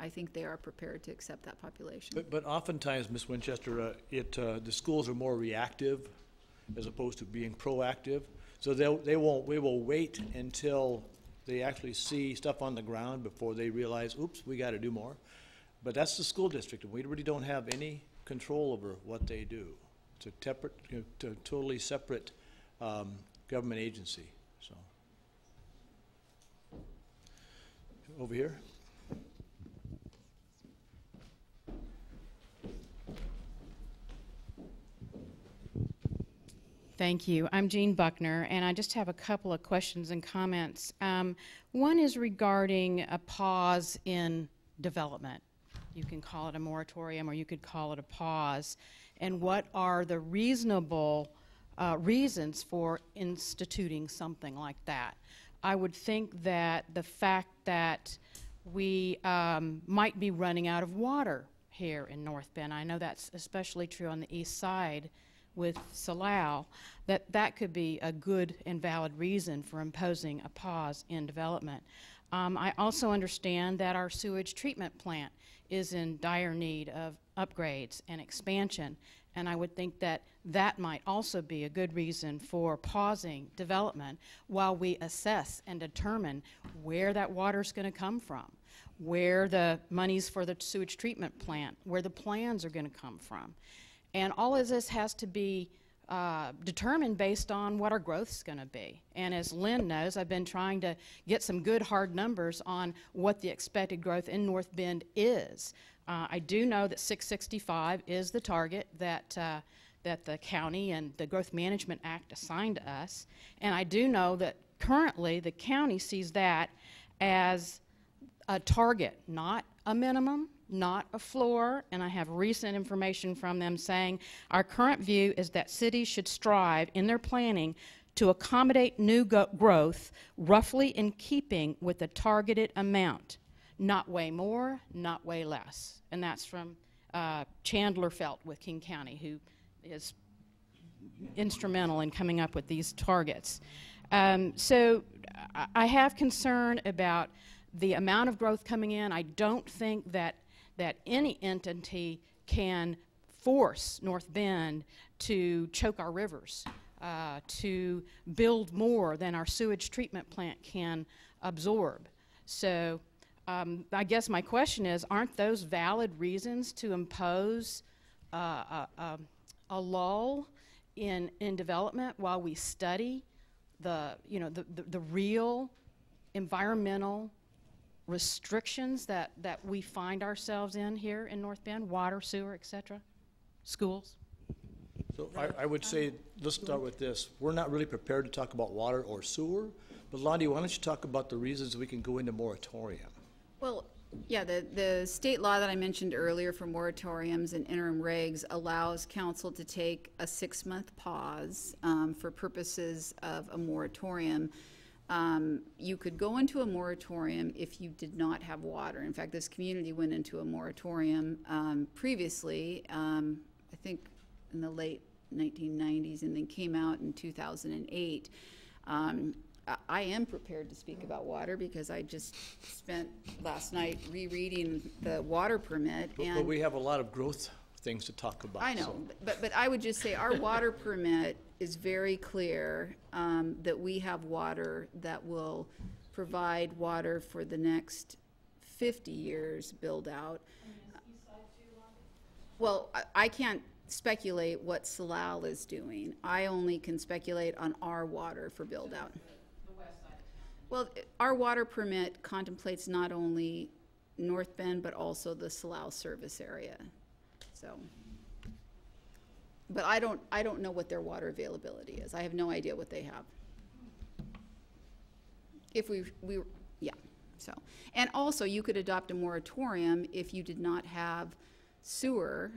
Speaker 2: I think they are prepared to accept that population.
Speaker 1: But oftentimes, Ms. Winchester, the schools are more reactive as opposed to being proactive. So we will wait until they actually see stuff on the ground before they realize, oops, we got to do more. But that's the school district, and we really don't have any control over what they do. It's a totally separate government agency. So, over here.
Speaker 6: Thank you. I'm Jean Buckner, and I just have a couple of questions and comments. One is regarding a pause in development. You can call it a moratorium, or you could call it a pause. And what are the reasonable reasons for instituting something like that? I would think that the fact that we might be running out of water here in North Bend, I know that's especially true on the east side with Salau, that could be a good and valid reason for imposing a pause in development. I also understand that our sewage treatment plant is in dire need of upgrades and expansion, and I would think that that might also be a good reason for pausing development while we assess and determine where that water's going to come from, where the monies for the sewage treatment plant, where the plans are going to come from. And all of this has to be determined based on what our growth is going to be. And as Lynn knows, I've been trying to get some good hard numbers on what the expected growth in North Bend is. I do know that 665 is the target that the county and the Growth Management Act assigned to us. And I do know that currently the county sees that as a target, not a minimum, not a floor, and I have recent information from them saying our current view is that cities should strive in their planning to accommodate new growth roughly in keeping with the targeted amount, not way more, not way less. And that's from Chandler Felt with King County, who is instrumental in coming up with these targets. So I have concern about the amount of growth coming in. I don't think that any entity can force North Bend to choke our rivers, to build more than our sewage treatment plant can absorb. So I guess my question is, aren't those valid reasons to impose a lull in development while we study the real environmental restrictions that we find ourselves in here in North Bend, water, sewer, etc., schools?
Speaker 1: So I would say, let's start with this. We're not really prepared to talk about water or sewer, but Lonnie, why don't you talk about the reasons we can go into moratorium?
Speaker 2: Well, yeah, the state law that I mentioned earlier for moratoriums and interim regs allows council to take a 6-month pause for purposes of a moratorium. You could go into a moratorium if you did not have water. In fact, this community went into a moratorium previously, I think in the late 1990s, and then came out in 2008. I am prepared to speak about water because I just spent last night rereading the water permit.
Speaker 1: But we have a lot of growth things to talk about.
Speaker 2: I know,
Speaker 1: so.
Speaker 2: but I would just say our water permit is very clear that we have water that will provide water for the next 50 years build out. Well, I can't speculate what Salal is doing. I only can speculate on our water for build out. Well, our water permit contemplates not only North Bend, but also the Salal service area. So, but I don't know what their water availability is. I have no idea what they have. If yeah, so. And also you could adopt a moratorium if you did not have sewer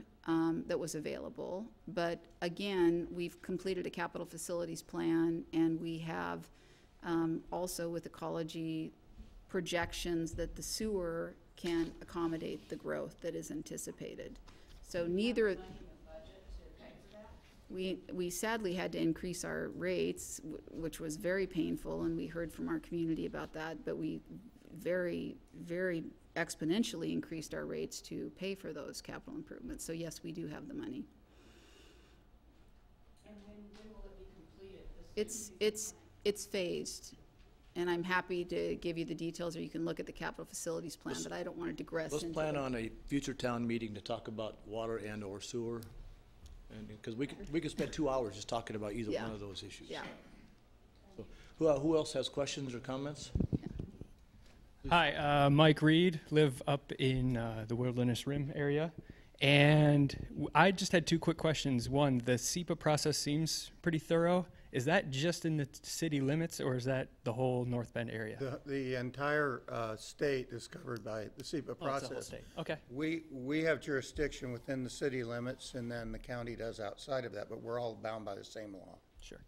Speaker 2: that was available. But again, we've completed a capital facilities plan, and we have also with ecology projections that the sewer can accommodate the growth that is anticipated. So neither, we sadly had to increase our rates, which was very painful, and we heard from our community about that, but we very, very exponentially increased our rates to pay for those capital improvements. So yes, we do have the money.
Speaker 6: And when will it be completed?
Speaker 2: It's phased, and I'm happy to give you the details, or you can look at the capital facilities plan, but I don't want to digress into
Speaker 1: Let's plan
Speaker 2: it.
Speaker 1: on a future town meeting to talk about water and or sewer, and because we could spend 2 hours just talking about either
Speaker 2: Yeah.
Speaker 1: one of those issues.
Speaker 2: Yeah.
Speaker 1: So, who else has questions or comments?
Speaker 7: Hi, Mike Reed, live up in the Wilderness Rim area, and I just had 2 quick questions. One, the SEPA process seems pretty thorough. Is that just in the city limits, or is that the whole North Bend area?
Speaker 3: The entire state is covered by the SEPA
Speaker 7: Oh, it's
Speaker 3: process.
Speaker 7: the whole state. Okay.
Speaker 3: We have jurisdiction within the city limits, and then the county does outside of that, but we're all bound by the same law.
Speaker 7: Sure.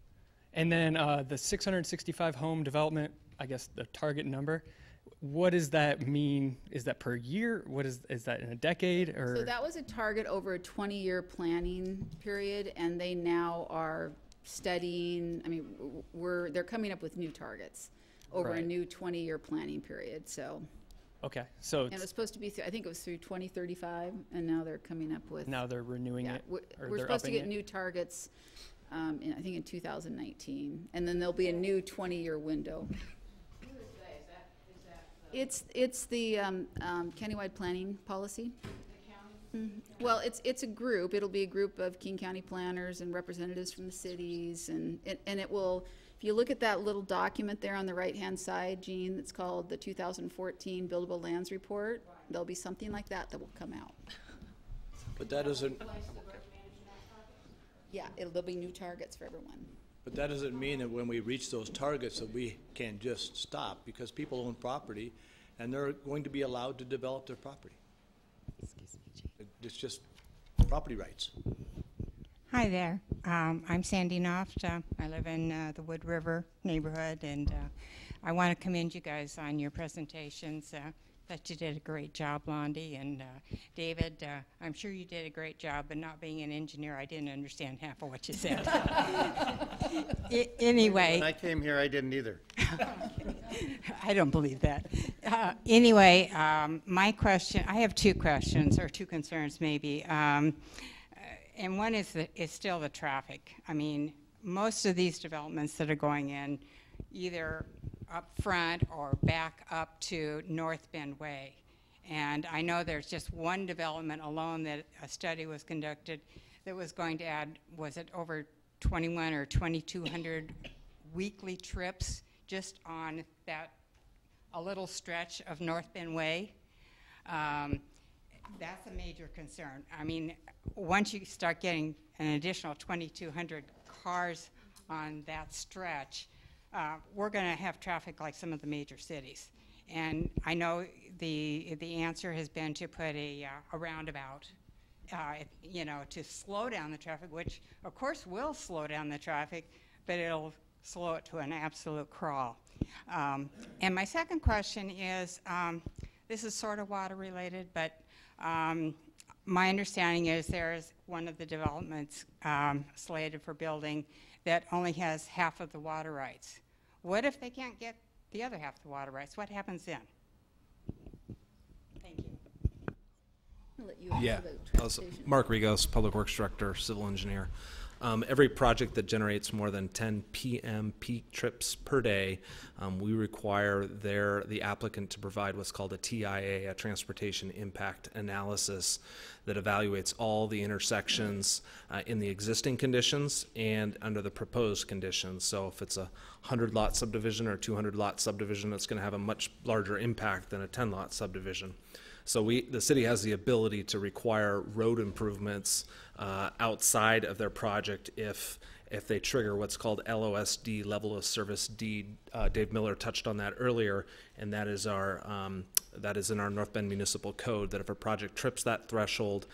Speaker 7: And then the 665 home development, I guess the target number, what does that mean? Is that per year? What is that in a decade? Or
Speaker 2: So that was a target over a 20-year planning period, and they now are studying, I mean, they're coming up with new targets over a
Speaker 7: Right.
Speaker 2: new 20-year planning period, so.
Speaker 7: okay, so
Speaker 2: And it was supposed to be, I think it was through 2035, and now they're coming up with.
Speaker 7: now they're renewing
Speaker 2: Yeah,
Speaker 7: it,
Speaker 2: we're
Speaker 7: or they're
Speaker 2: supposed to
Speaker 7: upping
Speaker 2: get
Speaker 7: it?
Speaker 2: new targets, I think in 2019, and then there'll be a new 20-year window. It's the countywide planning policy. Well, it's a group. It'll be a group of King County planners and representatives from the cities, and it will, if you look at that little document there on the right-hand side, Jean, that's called the 2014 Buildable Lands Report, there'll be something like that will come out.
Speaker 1: But that doesn't.
Speaker 2: Yeah, there'll be new targets for everyone.
Speaker 1: But that doesn't mean that when we reach those targets that we can just stop, because people own property and they're going to be allowed to develop their property. It's just property rights.
Speaker 8: Hi there. I'm Sandy Noft. I live in the Wood River neighborhood, and I want to commend you guys on your presentations. That you did a great job, Londi, and David, I'm sure you did a great job, but not being an engineer, I didn't understand half of what you said. Anyway.
Speaker 3: When I came here, I didn't either.
Speaker 8: I don't believe that. Anyway, my question, I have 2 questions, or 2 concerns maybe. And one is still the traffic. I mean, most of these developments that are going in, either up front or back up to North Bend Way. And I know there's just one development alone that a study was conducted that was going to add, was it over 21 or 2,200 weekly trips just on that a little stretch of North Bend Way. That's a major concern. I mean, once you start getting an additional 2,200 cars on that stretch, we're going to have traffic like some of the major cities. And I know the answer has been to put a roundabout, you know, to slow down the traffic, which of course will slow down the traffic, but it'll slow it to an absolute crawl. And my second question is, this is sort of water related, but my understanding is there's one of the developments slated for building that only has half of the water rights. What if they can't get the other half of the water rights? What happens then? Thank you.
Speaker 2: I'll let you
Speaker 9: Yeah,
Speaker 2: answer the transportation.
Speaker 9: Mark Rigos, Public Works Director, Civil Engineer. Every project that generates more than 10 PM peak trips per day, we require the applicant to provide what's called a TIA, a Transportation Impact Analysis, that evaluates all the intersections in the existing conditions and under the proposed conditions. So if it's a 100-lot subdivision or a 200-lot subdivision, it's going to have a much larger impact than a 10-lot subdivision. So the city has the ability to require road improvements outside of their project if they trigger what's called LOSD, Level of Service D. Dave Miller touched on that earlier, and that is in our North Bend Municipal Code, that if a project trips that threshold,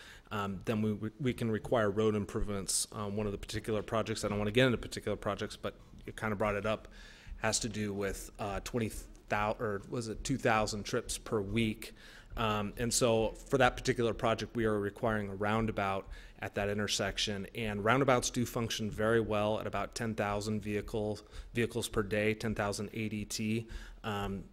Speaker 9: then we can require road improvements. One of the particular projects, I don't want to get into particular projects, but you kind of brought it up, has to do with 2,000 trips per week. And so for that particular project, we are requiring a roundabout at that intersection, and roundabouts do function very well at about 10,000 vehicles per day, 10,000 ADT.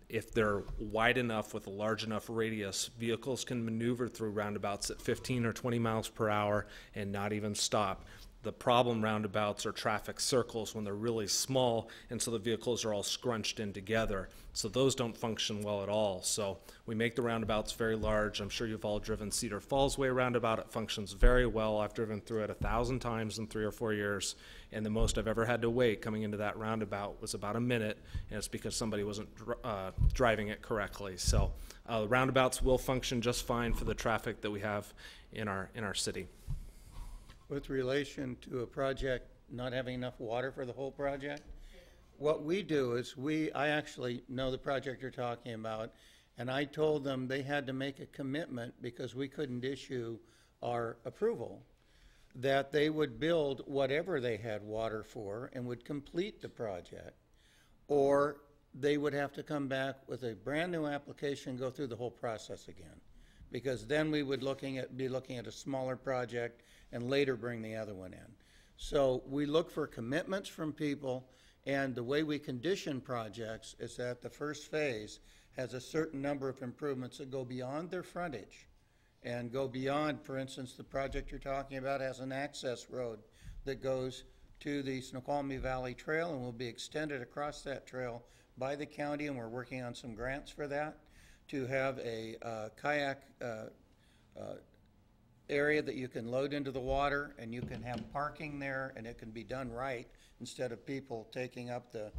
Speaker 9: If they're wide enough with a large enough radius, vehicles can maneuver through roundabouts at 15 or 20 miles per hour and not even stop. The problem roundabouts are traffic circles when they're really small, and so the vehicles are all scrunched in together. So those don't function well at all. So we make the roundabouts very large. I'm sure you've all driven Cedar Falls Way roundabout. It functions very well. I've driven through it 1,000 times in 3 or 4 years, and the most I've ever had to wait coming into that roundabout was about a minute, and it's because somebody wasn't driving it correctly. So the roundabouts will function just fine for the traffic that we have in our city.
Speaker 3: With relation to a project not having enough water for the whole project, what we do is I actually know the project you're talking about, and I told them they had to make a commitment, because we couldn't issue our approval, that they would build whatever they had water for and would complete the project, or they would have to come back with a brand new application, go through the whole process again, because then we would be looking at a smaller project and later bring the other one in. So we look for commitments from people, and the way we condition projects is that the first phase has a certain number of improvements that go beyond their frontage and go beyond, for instance, the project you're talking about has an access road that goes to the Snoqualmie Valley Trail and will be extended across that trail by the county, and we're working on some grants for that, to have a kayak area that you can load into the water, and you can have parking there, and it can be done right instead of people taking up the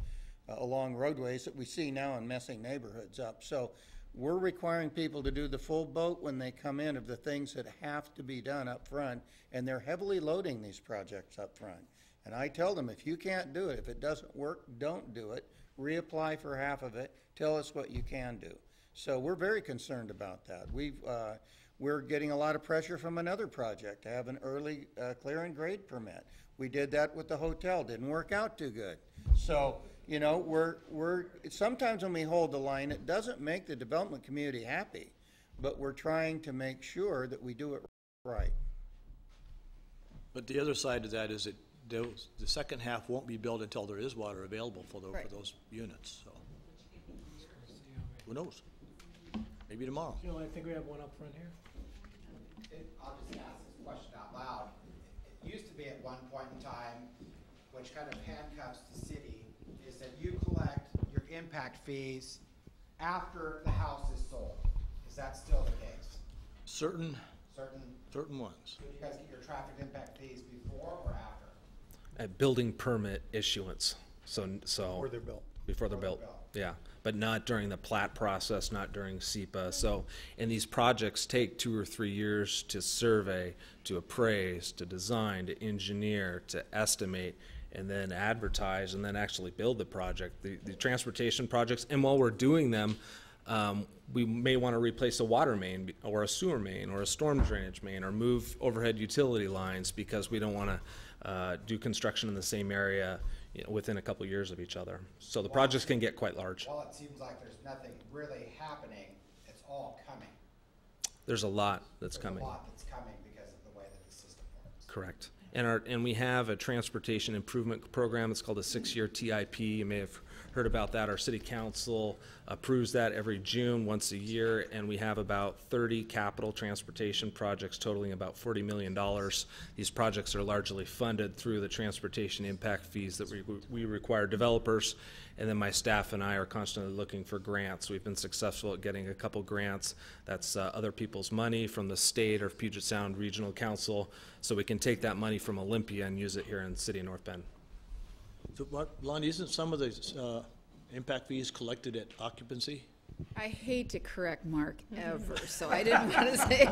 Speaker 3: along roadways that we see now and messing neighborhoods up. So we're requiring people to do the full boat when they come in of the things that have to be done up front, and they're heavily loading these projects up front. And I tell them, if you can't do it, if it doesn't work, don't do it. Reapply for half of it. Tell us what you can do. So we're very concerned about that. We're getting a lot of pressure from another project to have an early clear and grade permit. We did that with the hotel, didn't work out too good. So, you know, we're sometimes when we hold the line, it doesn't make the development community happy, but we're trying to make sure that we do it right.
Speaker 10: But the other side of that is that the second half won't be built until there is water available for those units. So who knows? Maybe tomorrow.
Speaker 1: You know, I think we have one up front here.
Speaker 11: I'll just ask this question out loud. It used to be at one point in time, which kind of handcuffs the city, is that you collect your impact fees after the house is sold. Is that still the case?
Speaker 10: Certain ones.
Speaker 11: Do you guys get your traffic impact fees before or after?
Speaker 9: At building permit issuance, so.
Speaker 3: Before they're built.
Speaker 9: Before they're built, yeah, but not during the plat process, not during SEPA. So, and these projects take 2 or 3 years to survey, to appraise, to design, to engineer, to estimate, and then advertise, and then actually build the project. The transportation projects, and while we're doing them, we may want to replace a water main or a sewer main or a storm drainage main or move overhead utility lines because we don't want to do construction in the same area, you know, within a couple years of each other. So the projects can get quite large.
Speaker 11: While it seems like there's nothing really happening, it's all coming.
Speaker 9: There's a lot that's coming.
Speaker 11: There's a lot that's coming because of the way that the system works.
Speaker 9: Correct. And we have a transportation improvement program. It's called a 6-year TIP. You may have heard about that. Our city council approves that every June, once a year, and we have about 30 capital transportation projects totaling about $40 million. These projects are largely funded through the transportation impact fees that we require developers, and then my staff and I are constantly looking for grants. We've been successful at getting a couple grants. That's other people's money from the state or Puget Sound Regional Council, so we can take that money from Olympia and use it here in the city of North Bend.
Speaker 10: So, Lonnie, isn't some of the impact fees collected at occupancy?
Speaker 2: I hate to correct Mark ever, so I didn't want to say.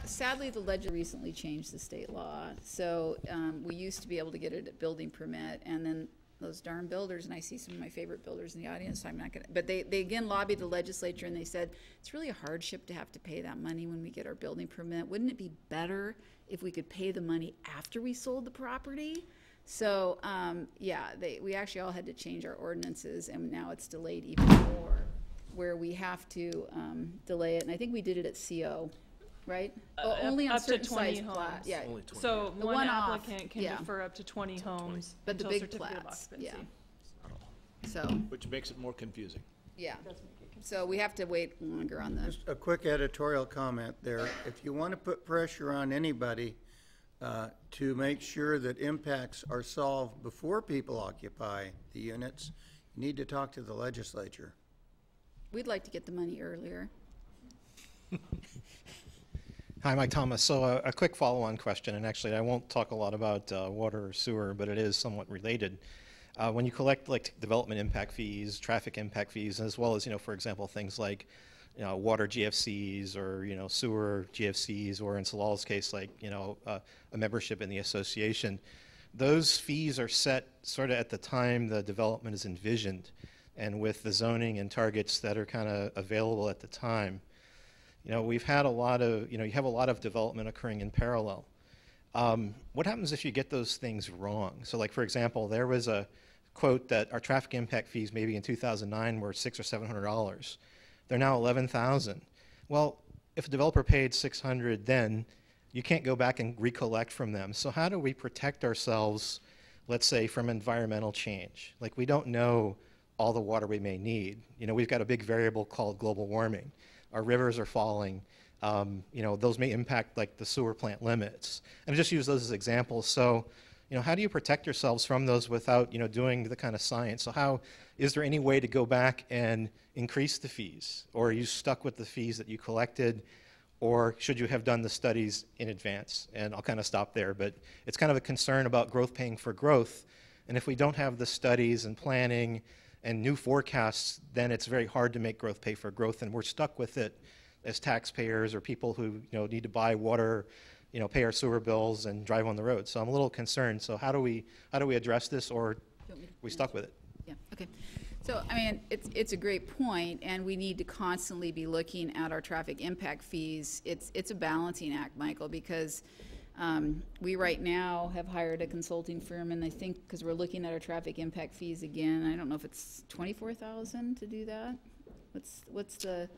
Speaker 2: Sadly, the legislature recently changed the state law. So we used to be able to get it at building permit, and then those darn builders, and I see some of my favorite builders in the audience, so I'm not going to, but they again lobbied the legislature, and they said, it's really a hardship to have to pay that money when we get our building permit. Wouldn't it be better if we could pay the money after we sold the property? So, yeah, we actually all had to change our ordinances, and now it's delayed even more, where we have to delay it. And I think we did it at CO, right? Only on
Speaker 4: up to
Speaker 2: certain
Speaker 4: 20
Speaker 2: size
Speaker 4: homes.
Speaker 2: plat. Yeah,
Speaker 9: Only 20.
Speaker 4: So
Speaker 2: The
Speaker 4: one
Speaker 2: one-off,
Speaker 4: applicant can
Speaker 2: yeah.
Speaker 4: defer up to 20 homes
Speaker 2: but the
Speaker 4: until
Speaker 2: big
Speaker 4: certificate of
Speaker 2: plats,
Speaker 4: occupancy.
Speaker 2: yeah. So,
Speaker 10: Which makes it more confusing.
Speaker 2: yeah. So we have to wait longer on the.
Speaker 3: Just a quick editorial comment there. If you want to put pressure on anybody to make sure that impacts are solved before people occupy the units, you need to talk to the legislature.
Speaker 2: We'd like to get the money earlier.
Speaker 12: Hi, Mike Thomas. So a quick follow-on question, and actually I won't talk a lot about water or sewer, but it is somewhat related. When you collect like development impact fees, traffic impact fees, as well as, you know, for example, things like, you know, water GFCs or, you know, sewer GFCs, or in Salal's case, like, you know, a membership in the association, those fees are set sort of at the time the development is envisioned, and with the zoning and targets that are kind of available at the time. You know, we've had a lot of, you know, you have a lot of development occurring in parallel. What happens if you get those things wrong? So, like, for example, there was a quote that our traffic impact fees maybe in 2009 were $600 or $700. They're now $11,000. Well, if a developer paid $600 then, you can't go back and recollect from them. So how do we protect ourselves, let's say, from environmental change? Like, we don't know all the water we may need. You know, we've got a big variable called global warming. Our rivers are falling. You know, those may impact like the sewer plant limits. And I just use those as examples. So, you know, how do you protect yourselves from those without, you know, doing the kind of science? So how, is there any way to go back and increase the fees? Or are you stuck with the fees that you collected? Or should you have done the studies in advance? And I'll kind of stop there, but it's kind of a concern about growth paying for growth. And if we don't have the studies and planning and new forecasts, then it's very hard to make growth pay for growth, and we're stuck with it as taxpayers or people who, you know, need to buy water, you know, pay our sewer bills and drive on the road. So I'm a little concerned. So how do we address this, or are we stuck with it?
Speaker 2: Yeah, okay. So, I mean, it's a great point, and we need to constantly be looking at our traffic impact fees. It's a balancing act, Michael, because we right now have hired a consulting firm, and I think because we're looking at our traffic impact fees again, I don't know if it's $24,000 to do that. What's the?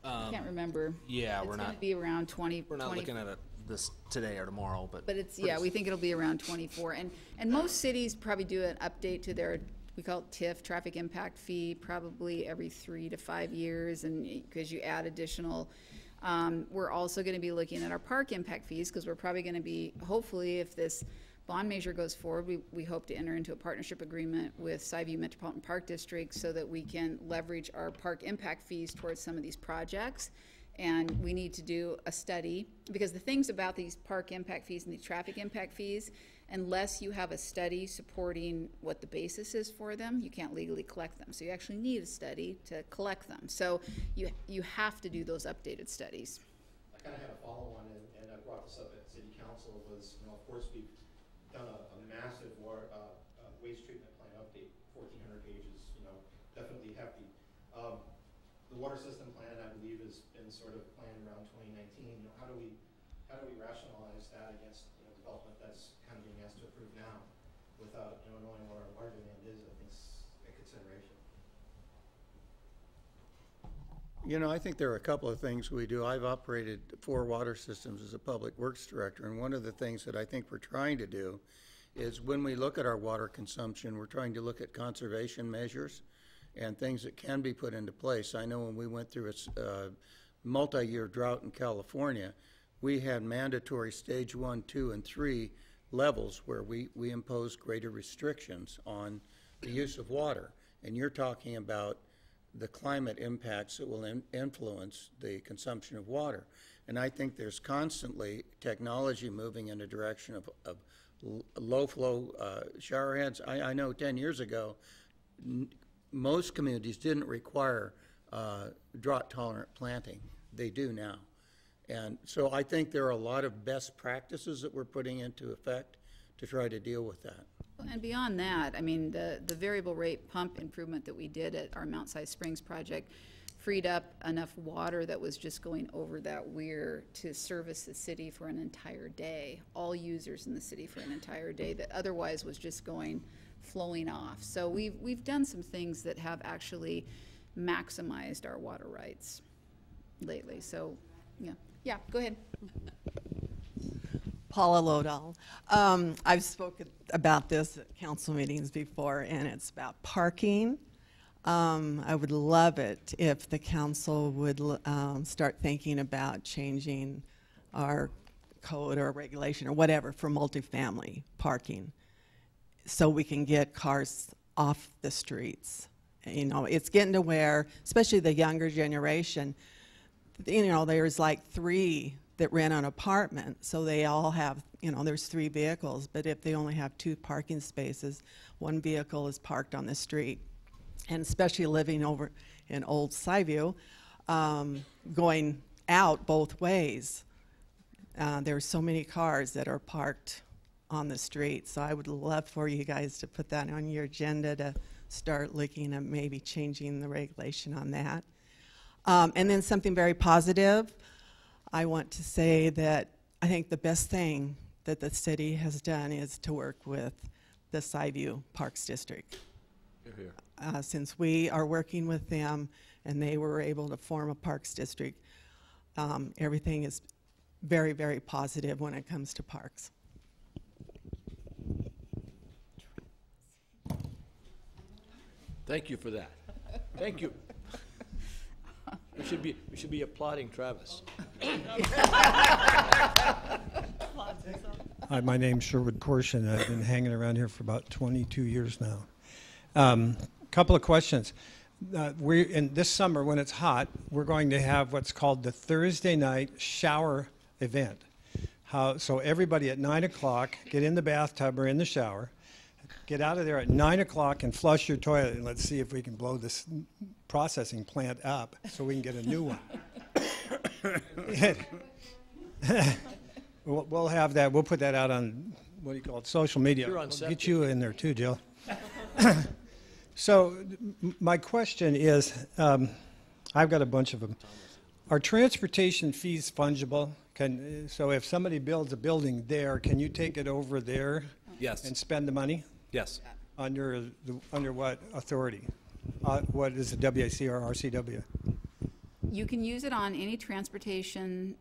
Speaker 2: I can't remember.
Speaker 9: Yeah,
Speaker 2: it's
Speaker 9: we're
Speaker 2: going
Speaker 9: not.
Speaker 2: to be around 20.
Speaker 9: We're not
Speaker 2: 20
Speaker 9: looking at it this today or tomorrow, but
Speaker 2: it's, yeah, we think it'll be around 24. And most cities probably do an update to their, we call it TIF, traffic impact fee, probably every 3 to 5 years, and because you add additional. We're also going to be looking at our park impact fees, because we're probably going to be, hopefully, if this bond measure goes forward, we hope to enter into a partnership agreement with Skyview Metropolitan Park District so that we can leverage our park impact fees towards some of these projects. And we need to do a study, because the things about these park impact fees and these traffic impact fees, unless you have a study supporting what the basis is for them, you can't legally collect them. So you actually need a study to collect them. So you have to do those updated studies.
Speaker 12: I kind of had a follow-on, and I brought this up at City Council, was, of course, we've done a massive waste treatment plan update, 1,400 pages, definitely hefty. The water system plan, I believe, has been sort of planned around 2019. How do we rationalize that against development that's kind of being asked to approve now, without knowing what our water demand is? I think it's a consideration.
Speaker 3: I think there are a couple of things we do. I've operated 4 water systems as a public works director, and one of the things that I think we're trying to do is when we look at our water consumption, we're trying to look at conservation measures and things that can be put into place. I know when we went through a multi-year drought in California, we had mandatory stage 1, 2, and 3 levels where we imposed greater restrictions on the use of water. And you're talking about the climate impacts that will influence the consumption of water. And I think there's constantly technology moving in a direction of low flow shower heads. I know 10 years ago, most communities didn't require drought tolerant planting. They do now. And so I think there are a lot of best practices that we're putting into effect to try to deal with that.
Speaker 2: And beyond that, I mean, the variable rate pump improvement that we did at our Mount Si Springs project freed up enough water that was just going over that weir to service the city for an entire day, all users in the city for an entire day that otherwise was just flowing off. So we've done some things that have actually maximized our water rights lately. So yeah, go ahead.
Speaker 13: Paula Lodahl. I've spoken about this at council meetings before, and it's about parking. I would love it if the council would start thinking about changing our code or regulation or whatever for multifamily parking, so we can get cars off the streets. It's getting to where, especially the younger generation, there's like 3 that rent an apartment, so they all have, there's 3 vehicles, but if they only have 2 parking spaces, 1 vehicle is parked on the street. And especially living over in Old Siview, going out both ways, there's so many cars that are parked on the street. So I would love for you guys to put that on your agenda to start looking at maybe changing the regulation on that. And then something very positive. I want to say that I think the best thing that the city has done is to work with the Siview Parks District. Since we are working with them and they were able to form a Parks District, everything is very, very positive when it comes to parks.
Speaker 10: Thank you for that. Thank you. We should be applauding Travis.
Speaker 14: Hi, my name's Sherwood Korshin. I've been hanging around here for about 22 years now. Couple of questions. In this summer, when it's hot, we're going to have what's called the Thursday night shower event. So everybody at 9 o'clock, get in the bathtub or in the shower, get out of there at 9 o'clock and flush your toilet, and let's see if we can blow this processing plant up so we can get a new one. We'll have that. We'll put that out on, what do you call it, social media.
Speaker 10: You're on
Speaker 14: We'll
Speaker 10: set.
Speaker 14: get you in there too, Jill. So my question is, I've got a bunch of them. Are transportation fees fungible? So if somebody builds a building there, can you take it over there?
Speaker 9: Yes.
Speaker 14: And spend the money?
Speaker 9: Yes.
Speaker 14: Under what authority? What is it, WAC or RCW?
Speaker 2: You can use it on any transportation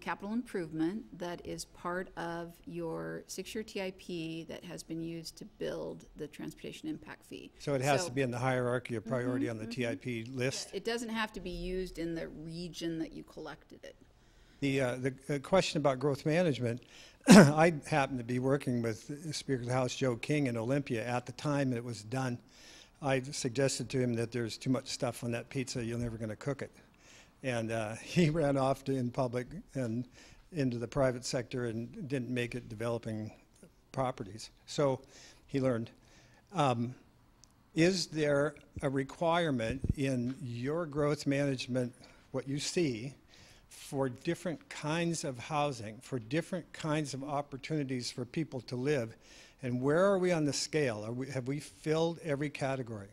Speaker 2: capital improvement that is part of your 6-year TIP that has been used to build the transportation impact fee.
Speaker 14: So it has to be in the hierarchy of priority on the TIP list?
Speaker 2: It doesn't have to be used in the region that you collected it.
Speaker 14: The question about growth management, I happened to be working with Speaker of the House Joe King in Olympia at the time it was done. I suggested to him that there's too much stuff on that pizza, you're never going to cook it. And he ran off in public and into the private sector and didn't make it developing properties. So he learned. Is there a requirement in your growth management, what you see, for different kinds of housing, for different kinds of opportunities for people to live? And where are we on the scale? Have we filled every category?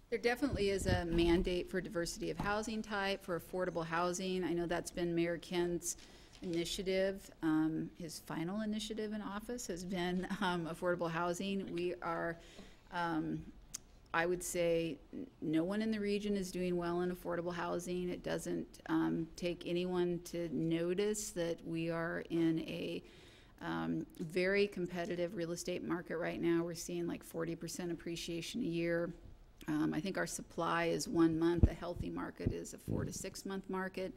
Speaker 2: There definitely is a mandate for diversity of housing type, for affordable housing. I know that's been Mayor Kent's initiative. His final initiative in office has been affordable housing. We are, I would say, no one in the region is doing well in affordable housing. It doesn't take anyone to notice that we are in a very competitive real estate market right now. We're seeing like 40% appreciation a year. I think our supply is 1 month. A healthy market is a 4 to 6 month market.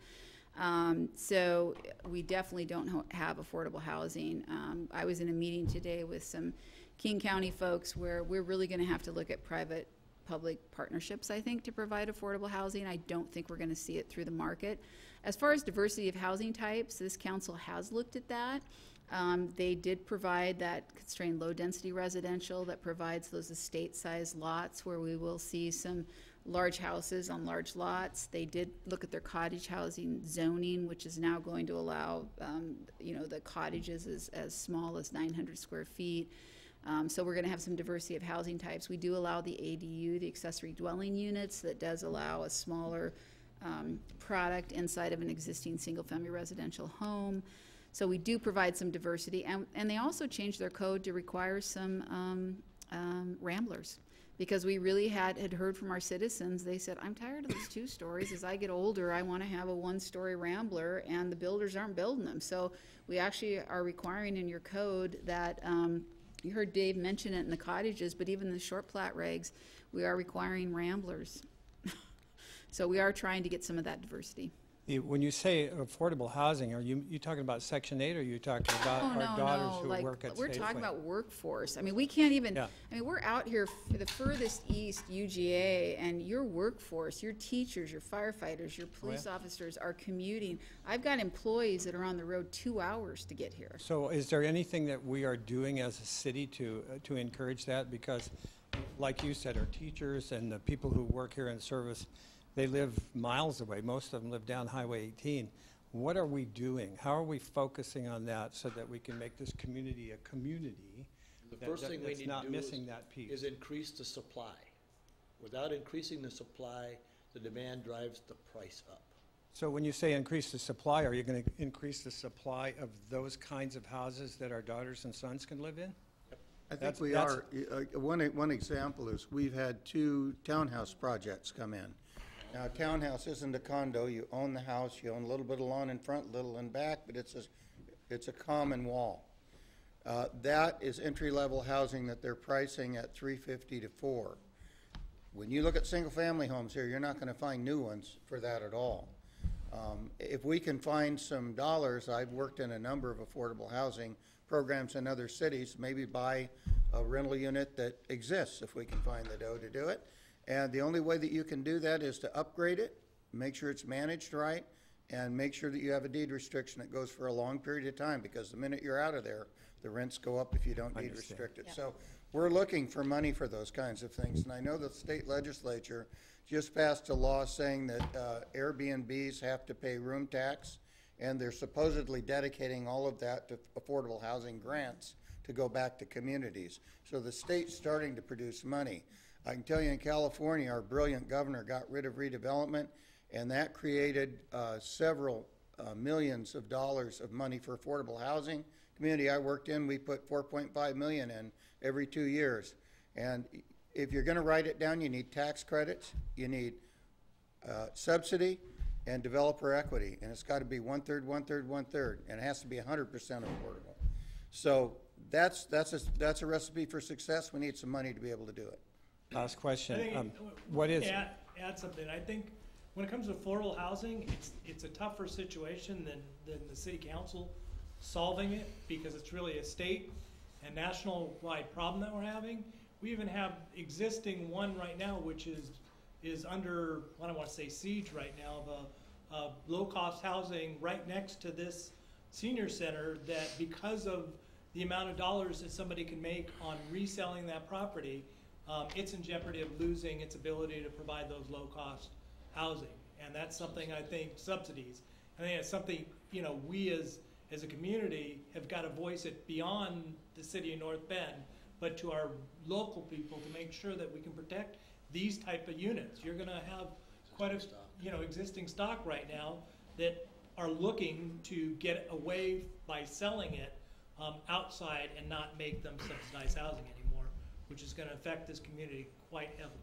Speaker 2: So we definitely don't have affordable housing. I was in a meeting today with some King County folks where we're really going to have to look at private-public partnerships, I think, to provide affordable housing. I don't think we're going to see it through the market. As far as diversity of housing types, this council has looked at that. They did provide that constrained low-density residential that provides those estate-sized lots where we will see some large houses on large lots. They did look at their cottage housing zoning, which is now going to allow, the cottages as small as 900 square feet. So we're going to have some diversity of housing types. We do allow the ADU, the accessory dwelling units, that does allow a smaller product inside of an existing single-family residential home. So we do provide some diversity, and they also changed their code to require some ramblers, because we really had heard from our citizens. They said, I'm tired of these 2 stories. As I get older, I want to have a 1-story rambler, and the builders aren't building them. So we actually are requiring in your code that, you heard Dave mention it in the cottages, but even the short plat regs, we are requiring ramblers. So we are trying to get some of that diversity.
Speaker 14: When you say affordable housing, are you talking about Section 8, or are you talking about our daughters who
Speaker 2: like,
Speaker 14: work at
Speaker 2: we're
Speaker 14: Safeway?
Speaker 2: talking about workforce. I mean, we can't even,
Speaker 14: Yeah.
Speaker 2: I mean, we're out here for the furthest east, UGA, and your workforce, your teachers, your firefighters, your police officers are commuting. I've got employees that are on the road 2 hours to get here.
Speaker 14: So is there anything that we are doing as a city to encourage that? Because, like you said, our teachers and the people who work here in service, they live miles away. Most of them live down Highway 18. What are we doing? How are we focusing on that so that we can make this community a community
Speaker 10: The first thing we
Speaker 14: that's
Speaker 10: need
Speaker 14: not
Speaker 10: to do
Speaker 14: missing that piece?
Speaker 10: is increase the supply. Without increasing the supply, the demand drives the price up.
Speaker 14: So when you say increase the supply, are you going to increase the supply of those kinds of houses that our daughters and sons can live in?
Speaker 3: I think we are. One example is we've had 2 townhouse projects come in. Now, a townhouse isn't a condo. You own the house, you own a little bit of lawn in front, little in back, but it's a common wall. That is entry-level housing that they're pricing at $350 to $400. When you look at single-family homes here, you're not going to find new ones for that at all. If we can find some dollars, I've worked in a number of affordable housing programs in other cities, maybe buy a rental unit that exists if we can find the dough to do it. And the only way that you can do that is to upgrade it, make sure it's managed right, and make sure that you have a deed restriction that goes for a long period of time, because the minute you're out of there, the rents go up if you don't deed restrict it. So we're looking for money for those kinds of things. And I know the state legislature just passed a law saying that Airbnbs have to pay room tax, and they're supposedly dedicating all of that to affordable housing grants to go back to communities. So the state's starting to produce money. I can tell you in California, our brilliant governor got rid of redevelopment, and that created several millions of dollars of money for affordable housing. Community I worked in, we put $4.5 million in every 2 years. And if you're going to write it down, you need tax credits, you need subsidy, and developer equity. And it's got to be 1/3, 1/3, 1/3, and it has to be 100% affordable. So that's a recipe for success. We need some money to be able to do it.
Speaker 14: Last question.
Speaker 15: I think
Speaker 14: What is
Speaker 15: add something. I think when it comes to affordable housing, it's a tougher situation than the city council solving it, because it's really a state and national-wide problem that we're having. We even have existing one right now, which is under, I don't want to say siege right now, the low-cost housing right next to this senior center, that because of the amount of dollars that somebody can make on reselling that property, it's in jeopardy of losing its ability to provide those low-cost housing. And that's something, I think, subsidies. I think it's something, you know, we as a community have got to voice it beyond the city of North Bend, but to our local people to make sure that we can protect these type of units. You're going to have quite a, you know, existing stock right now that are looking to get away by selling it outside and not make them subsidized housing anymore, which is going to affect this community quite heavily.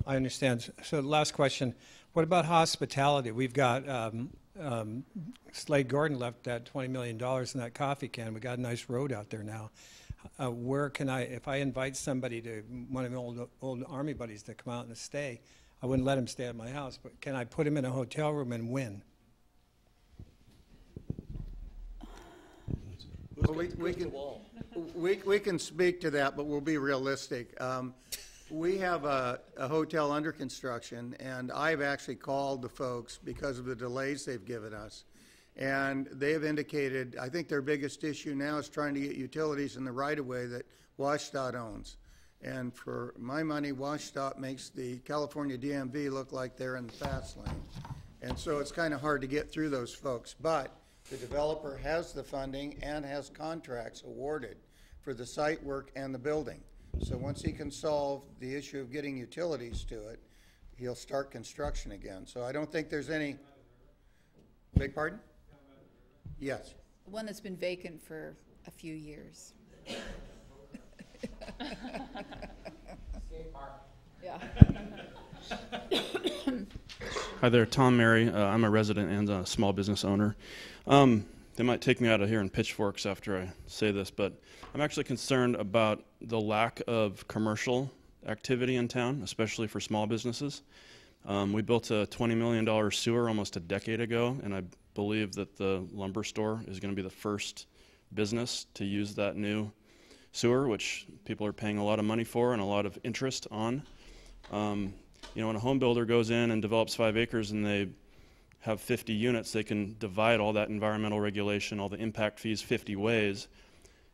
Speaker 14: I understand. So last question, what about hospitality? We've got Slade Gordon left that $20 million in that coffee can. We got a nice road out there now. Where can I, if I invite somebody to, one of my old Army buddies to come out and stay, I wouldn't let him stay at my house, but can I put him in a hotel room and win?
Speaker 3: Well, we can speak to that, but we'll be realistic. We have a hotel under construction, and I've actually called the folks because of the delays they've given us. And they have indicated, I think their biggest issue now is trying to get utilities in the right-of-way that WashDOT owns. And for my money, WashDOT makes the California DMV look like they're in the fast lane. And so it's kind of hard to get through those folks. But the developer has the funding and has contracts awarded for the site work and the building. So once he can solve the issue of getting utilities to it, he'll start construction again. So I don't think there's any, beg pardon? Yes.
Speaker 2: One that's been vacant for a few years. Yeah.
Speaker 16: Hi there, Tom Mary. I'm a resident and a small business owner. They might take me out of here in pitchforks after I say this, but I'm actually concerned about the lack of commercial activity in town, especially for small businesses. We built a $20 million sewer almost a decade ago, and I believe that the lumber store is going to be the first business to use that new sewer, which people are paying a lot of money for and a lot of interest on. You know, when a home builder goes in and develops 5 acres and they have 50 units, they can divide all that environmental regulation, all the impact fees 50 ways.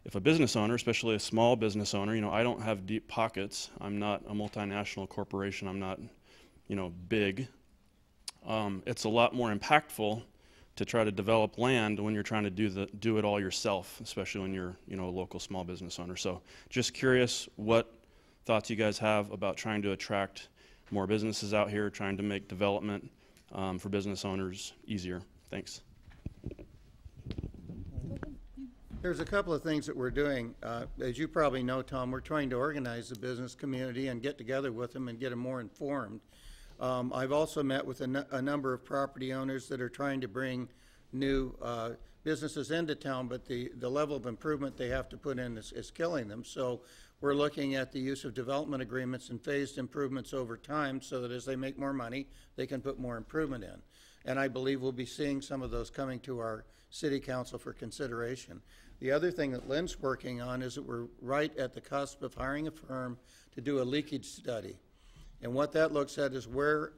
Speaker 16: If a business owner, especially a small business owner, you know, I don't have deep pockets. I'm not a multinational corporation. I'm not, you know, big. It's a lot more impactful to try to develop land when you're trying to do it all yourself, especially when you're, you know, a local small business owner. So just curious what thoughts you guys have about trying to attract more businesses out here, trying to make development for business owners easier. Thanks.
Speaker 3: There's a couple of things that we're doing. As you probably know, Tom, we're trying to organize the business community and get together with them and get them more informed. I've also met with a number of property owners that are trying to bring new businesses into town, but the level of improvement they have to put in is killing them. So we're looking at the use of development agreements and phased improvements over time so that as they make more money, they can put more improvement in. And I believe we'll be seeing some of those coming to our city council for consideration. The other thing that Lynn's working on is that we're right at the cusp of hiring a firm to do a leakage study. And what that looks at is where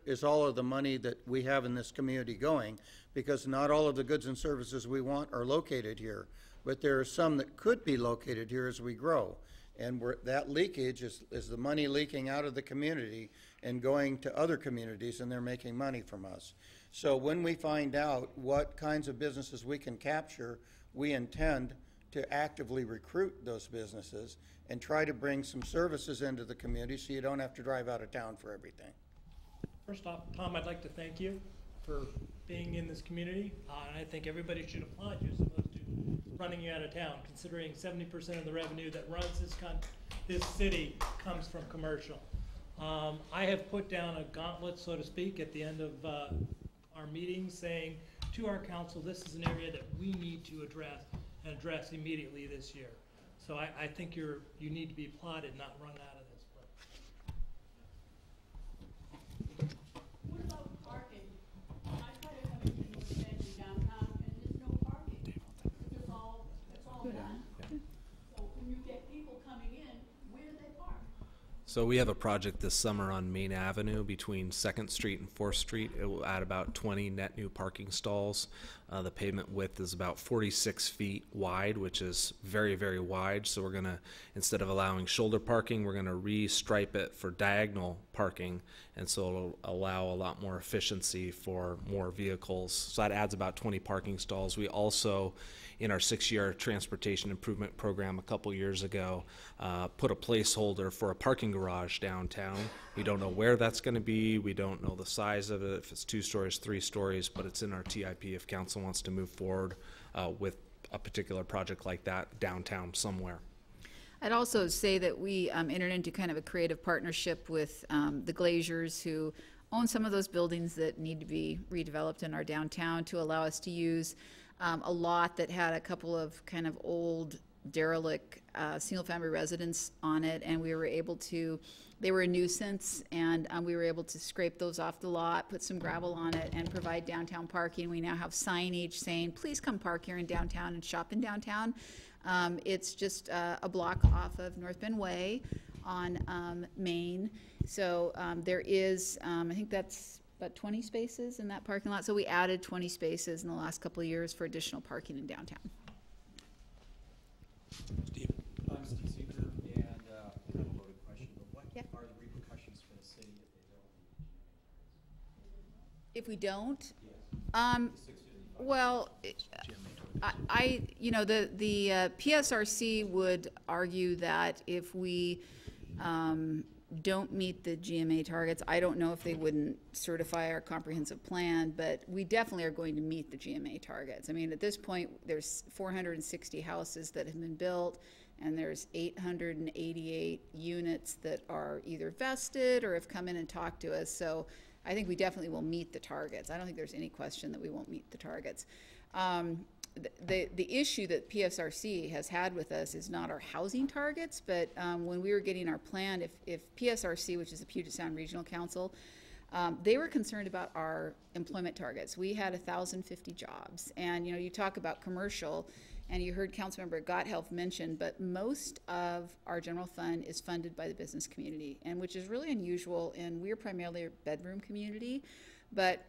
Speaker 3: is all of the money that we have in this community going, because not all of the goods and services we want are located here, but there are some that could be located here as we grow. And that leakage is the money leaking out of the community and going to other communities, and they're making money from us. So when we find out what kinds of businesses we can capture, we intend to actively recruit those businesses and try to bring some services into the community so you don't have to drive out of town for everything.
Speaker 15: First off, Tom, I'd like to thank you for being in this community. And I think everybody should applaud you as opposed to running you out of town, considering 70% of the revenue that runs this city comes from commercial. I have put down a gauntlet, so to speak, at the end of our meeting saying to our council, this is an area that we need to address immediately this year. So I think you need to be applauded, not run out of this place.
Speaker 5: What about parking? I try to come into North Bend downtown, and there's no parking. It's all done. So when you get people coming in, where do they park?
Speaker 9: So we have a project this summer on Main Avenue between 2nd Street and 4th Street. It will add about 20 net new parking stalls. The pavement width is about 46 feet wide, which is very, very wide. So we're gonna, instead of allowing shoulder parking, we're gonna restripe it for diagonal parking. And so it'll allow a lot more efficiency for more vehicles. So that adds about 20 parking stalls. We also, in our 6-year transportation improvement program a couple years ago, put a placeholder for a parking garage downtown. We don't know where that's going to be. We don't know the size of it, if it's 2 stories, 3 stories, but it's in our TIP if council wants to move forward with a particular project like that downtown somewhere.
Speaker 2: I'd also say that we entered into kind of a creative partnership with the Glaziers, who own some of those buildings that need to be redeveloped in our downtown, to allow us to use a lot that had a couple of kind of old derelict single-family residents on it, and we were able to, they were a nuisance, and we were able to scrape those off the lot, put some gravel on it, and provide downtown parking. We now have signage saying, please come park here in downtown and shop in downtown. It's just a block off of North Bend Way on Main. So there is, I think that's about 20 spaces in that parking lot. So we added 20 spaces in the last couple of years for additional parking in downtown.
Speaker 10: Steve.
Speaker 17: I'm Steve Seeger, and kind of a loaded question, but what are the repercussions for the city if they don't?
Speaker 2: If we don't? Well, you know, the PSRC would argue that if we don't meet the GMA targets, I don't know if they wouldn't certify our comprehensive plan, but we definitely are going to meet the GMA targets. I mean, at this point, there's 460 houses that have been built, and there's 888 units that are either vested or have come in and talked to us. So I think we definitely will meet the targets. I don't think there's any question that we won't meet the targets. The issue that PSRC has had with us is not our housing targets, but when we were getting our plan, if PSRC, which is the Puget Sound Regional Council, they were concerned about our employment targets. We had 1,050 jobs, and you know, you talk about commercial, and you heard Councilmember Gotthelf mention, but most of our general fund is funded by the business community, and which is really unusual, and we're primarily a bedroom community, but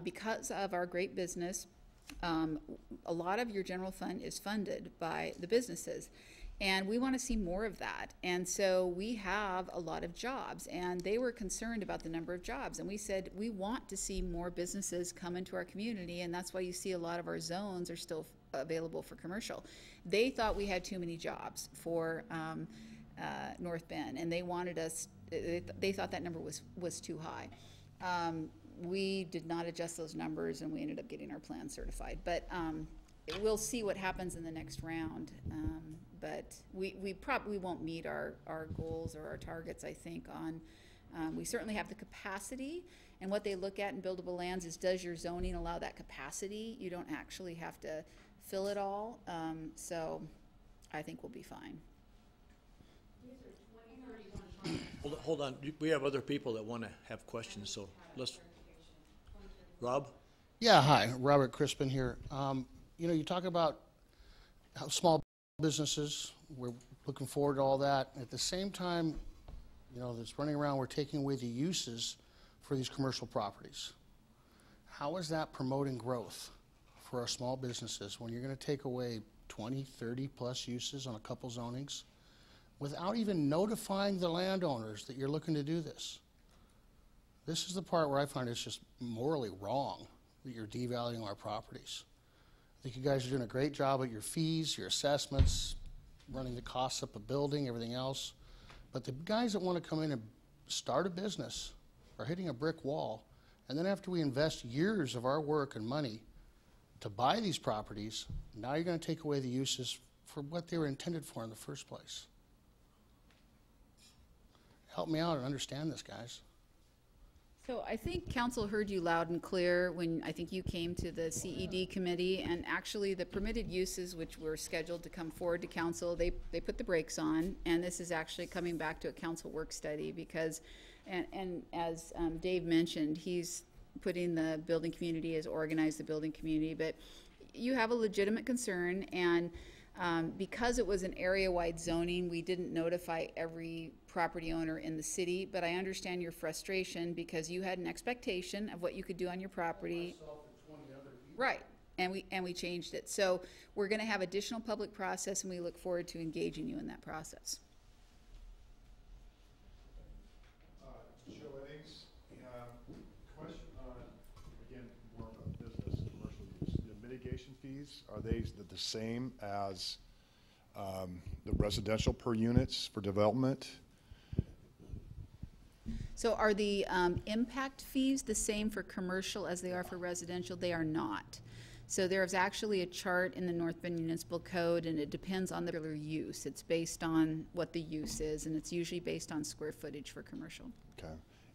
Speaker 2: because of our great business, a lot of your general fund is funded by the businesses, and we want to see more of that. And so we have a lot of jobs, and they were concerned about the number of jobs, and we said we want to see more businesses come into our community, and that's why you see a lot of our zones are still available for commercial. They thought we had too many jobs for North Bend, and they wanted us, they thought that number was too high. We did not adjust those numbers, and we ended up getting our plan certified. But we'll see what happens in the next round. But we probably won't meet our goals or our targets, I think, on, we certainly have the capacity. And what they look at in Buildable Lands is, does your zoning allow that capacity? You don't actually have to fill it all. So I think we'll be fine.
Speaker 10: Hold on. We have other people that want to have questions, so let's. Rob?
Speaker 18: Yeah, hi. Robert Crispin here. You know, you talk about how small businesses, we're looking forward to all that. At the same time, you know, that's running around, we're taking away the uses for these commercial properties. How is that promoting growth for our small businesses when you're going to take away 20, 30 plus uses on a couple zonings without even notifying the landowners that you're looking to do this? This is the part where I find it's just morally wrong that you're devaluing our properties. I think you guys are doing a great job at your fees, your assessments, running the costs up a building, everything else. But the guys that want to come in and start a business are hitting a brick wall. And then after we invest years of our work and money to buy these properties, now you're going to take away the uses for what they were intended for in the first place. Help me out and understand this, guys.
Speaker 2: So I think council heard you loud and clear when I think you came to the CED committee, and actually the permitted uses which were scheduled to come forward to council, they put the brakes on, and this is actually coming back to a council work study because, and as Dave mentioned, he's putting the building community, has organized the building community, but you have a legitimate concern, and because it was an area-wide zoning, we didn't notify every property owner in the city, but I understand your frustration because you had an expectation of what you could do on your property. Right, and we changed it. So we're gonna have additional public process, and we look forward to engaging you in that process.
Speaker 19: Question on, again, more of a business, commercial use. The mitigation fees, are they the same as the residential per units for development?
Speaker 2: So are the impact fees the same for commercial as they are for residential? They are not. So there's actually a chart in the North Bend Municipal Code, and it depends on the particular use. It's based on what the use is, and it's usually based on square footage for commercial.
Speaker 19: Okay.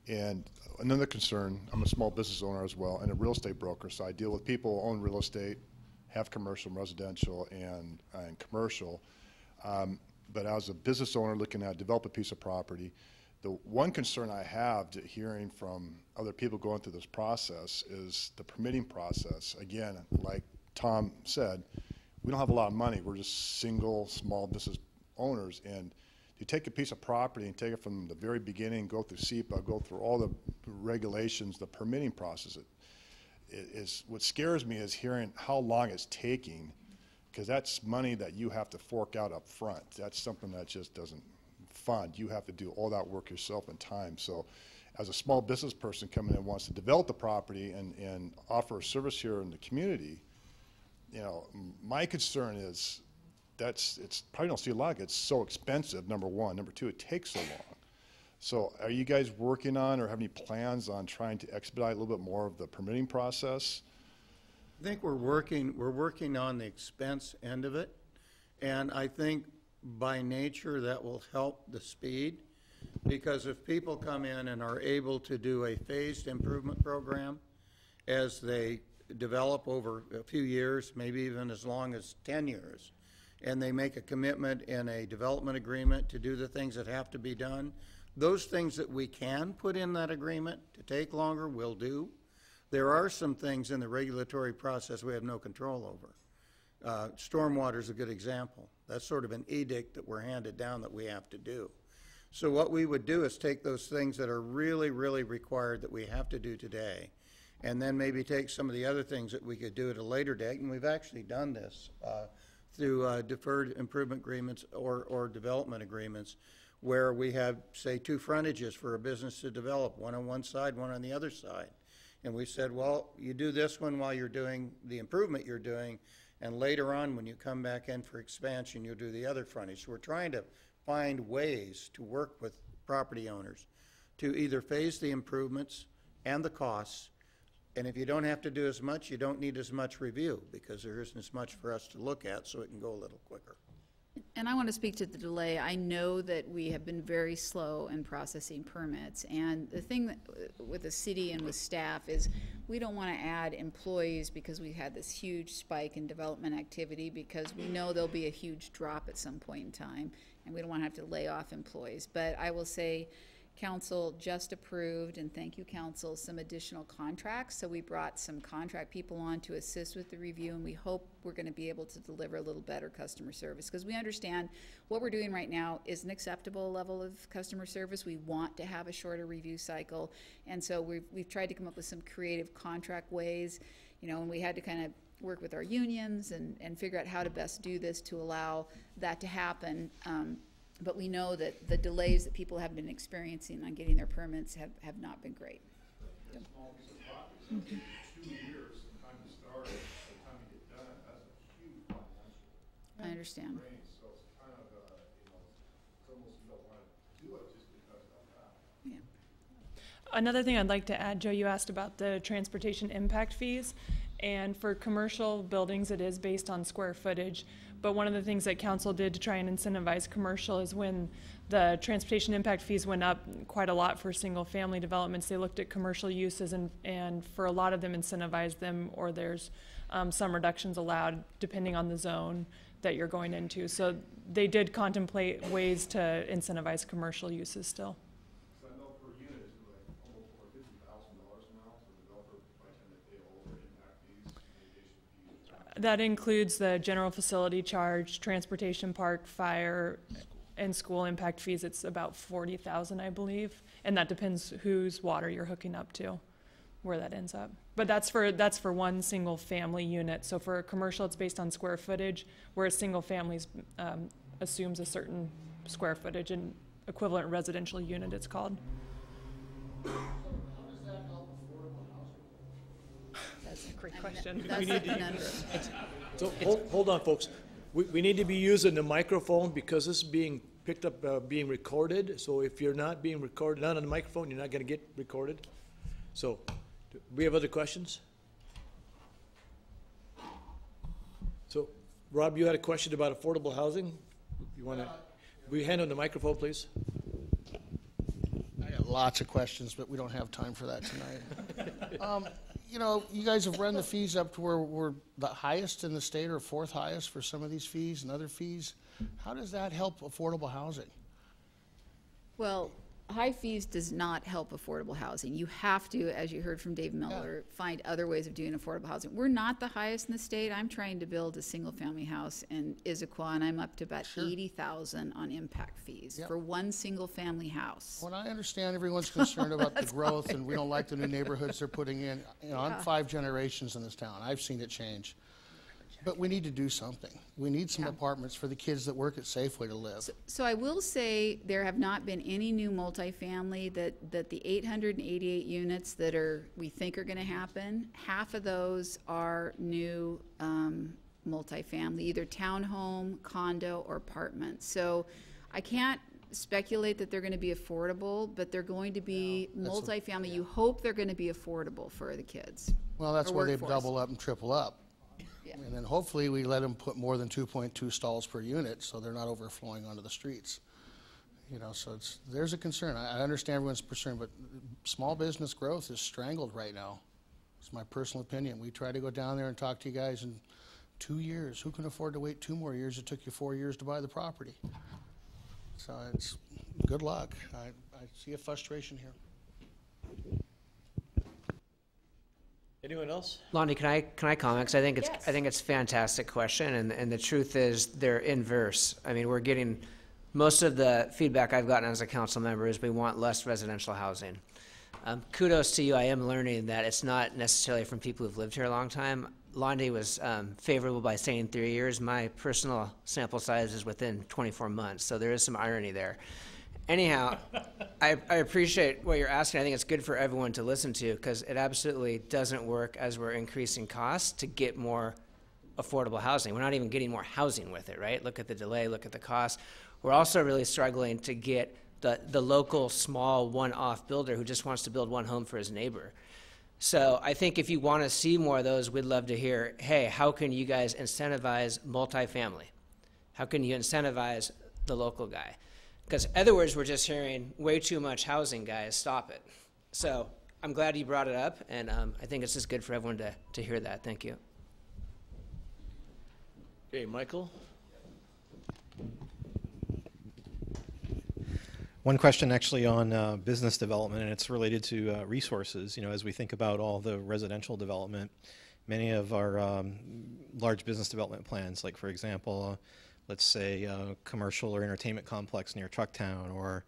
Speaker 19: And another concern, I'm a small business owner as well, and a real estate broker, so I deal with people who own real estate, have commercial, residential, and commercial. But as a business owner looking at develop a piece of property, the one concern I have hearing from other people going through this process is the permitting process. Again, like Tom said, we don't have a lot of money. We're just single, small business owners, and you take a piece of property and take it from the very beginning, go through SEPA, go through all the regulations, the permitting process. What scares me is hearing how long it's taking, because that's money that you have to fork out up front. That's something that just doesn't fund. You have to do all that work yourself in time. So as a small business person coming in wants to develop the property and offer a service here in the community, you know, my concern is it's probably don't see a lot. It's so expensive, number one. Number two, it takes so long. So are you guys working on or have any plans on trying to expedite a little bit more of the permitting process?
Speaker 3: I think we're working on the expense end of it, and I think by nature that will help the speed, because if people come in and are able to do a phased improvement program as they develop over a few years, maybe even as long as 10 years, and they make a commitment in a development agreement to do the things that have to be done, those things that we can put in that agreement to take longer, we'll do. There are some things in the regulatory process we have no control over. Stormwater is a good example. That's sort of an edict that we're handed down that we have to do. So what we would do is take those things that are really, really required that we have to do today, and then maybe take some of the other things that we could do at a later date, and we've actually done this through deferred improvement agreements or development agreements, where we have, say, two frontages for a business to develop, one on one side, one on the other side. And we said, well, you do this one while you're doing the improvement you're doing, and later on when you come back in for expansion, you'll do the other frontage. So we're trying to find ways to work with property owners to either phase the improvements and the costs, and if you don't have to do as much, you don't need as much review, because there isn't as much for us to look at, so it can go a little quicker.
Speaker 2: And I want to speak to the delay. I know that we have been very slow in processing permits, and the thing that, with the city and with staff is we don't want to add employees because we had this huge spike in development activity, because we know there'll be a huge drop at some point in time, and we don't want to have to lay off employees. But I will say, Council just approved, and thank you, Council, some additional contracts. So we brought some contract people on to assist with the review, and we hope we're going to be able to deliver a little better customer service, because we understand what we're doing right now is an acceptable level of customer service. We want to have a shorter review cycle, and so we've tried to come up with some creative contract ways, you know, and we had to kind of work with our unions and figure out how to best do this to allow that to happen. But we know that the delays that people have been experiencing on getting their permits have not been great.
Speaker 19: Yeah. Mm-hmm. 2 years from time to start, by the time you get done, that's a huge financial.
Speaker 2: I understand.
Speaker 19: Drain, so it's kind of, you know, it's almost you don't want to do it just because of that.
Speaker 2: Yeah.
Speaker 4: Another thing I'd like to add, Joe, you asked about the transportation impact fees, and for commercial buildings, it is based on square footage. But one of the things that council did to try and incentivize commercial is when the transportation impact fees went up quite a lot for single family developments, they looked at commercial uses and for a lot of them incentivized them, or there's some reductions allowed depending on the zone that you're going into. So they did contemplate ways to incentivize commercial uses still.
Speaker 19: So I know per unit is like almost over $50,000 now for the developer by the time they pay all their impact fees, mitigation fees.
Speaker 4: That includes the general facility charge, transportation, park, fire, and school impact fees, it's about 40,000, I believe. And that depends whose water you're hooking up to, where that ends up. But that's for one single family unit. So for a commercial, it's based on square footage, whereas single families assumes a certain square footage and equivalent residential unit, it's called. That's a great question.
Speaker 2: That's the conundrum.
Speaker 10: So hold on, folks. We need to be using the microphone because this is being picked up, being recorded. So if you're not being recorded, not on the microphone, you're not going to get recorded. So, do we have other questions? So, Rob, you had a question about affordable housing. You want to? Will you hand on the microphone, please?
Speaker 18: I got lots of questions, but we don't have time for that tonight. You know, you guys have run the fees up to where we're the highest in the state or fourth highest for some of these fees and other fees. How does that help affordable housing?
Speaker 2: Well, high fees does not help affordable housing. You have to, as you heard from Dave Miller, find other ways of doing affordable housing. We're not the highest in the state. I'm trying to build a single-family house in Issaquah, and I'm up to about 80,000 on impact fees for one single-family house.
Speaker 18: Well, I understand everyone's concerned about the growth, and we don't like the new neighborhoods they're putting in. You know, I'm 5 generations in this town. I've seen it change. But we need to do something. We need some apartments for the kids that work at Safeway to live.
Speaker 2: So I will say there have not been any new multifamily that the 888 units that we think are going to happen, half of those are new multifamily, either townhome, condo, or apartment. So I can't speculate that they're going to be affordable, but they're going to be multifamily. You hope they're going to be affordable for the kids.
Speaker 18: Well, that's where they double up and triple up. And then hopefully we let them put more than 2.2 stalls per unit so they're not overflowing onto the streets. You know, so there's a concern. I understand everyone's concerned, but small business growth is strangled right now. It's my personal opinion. We try to go down there and talk to you guys in 2 years. Who can afford to wait 2 more years? It took you 4 years to buy the property. So it's good luck. I see a frustration here.
Speaker 10: Anyone else?
Speaker 20: Lonnie, can I comment? Because I think it's a fantastic question, and the truth is they're inverse. I mean, we're getting most of the feedback I've gotten as a council member is we want less residential housing. Kudos to you. I am learning that it's not necessarily from people who've lived here a long time. Lonnie was favorable by saying 3 years. My personal sample size is within 24 months, so there is some irony there. Anyhow, I appreciate what you're asking. I think it's good for everyone to listen to because it absolutely doesn't work as we're increasing costs to get more affordable housing. We're not even getting more housing with it, right? Look at the delay, look at the cost. We're also really struggling to get the local small one-off builder who just wants to build one home for his neighbor. So I think if you want to see more of those, we'd love to hear, hey, how can you guys incentivize multifamily? How can you incentivize the local guy? Because otherwise, we're just hearing way too much housing, guys, stop it. So I'm glad you brought it up, and I think it's just good for everyone to hear that. Thank you.
Speaker 10: Okay, Michael?
Speaker 12: One question actually on business development, and it's related to resources. You know, as we think about all the residential development, many of our large business development plans, like for example, let's say a commercial or entertainment complex near Trucktown, or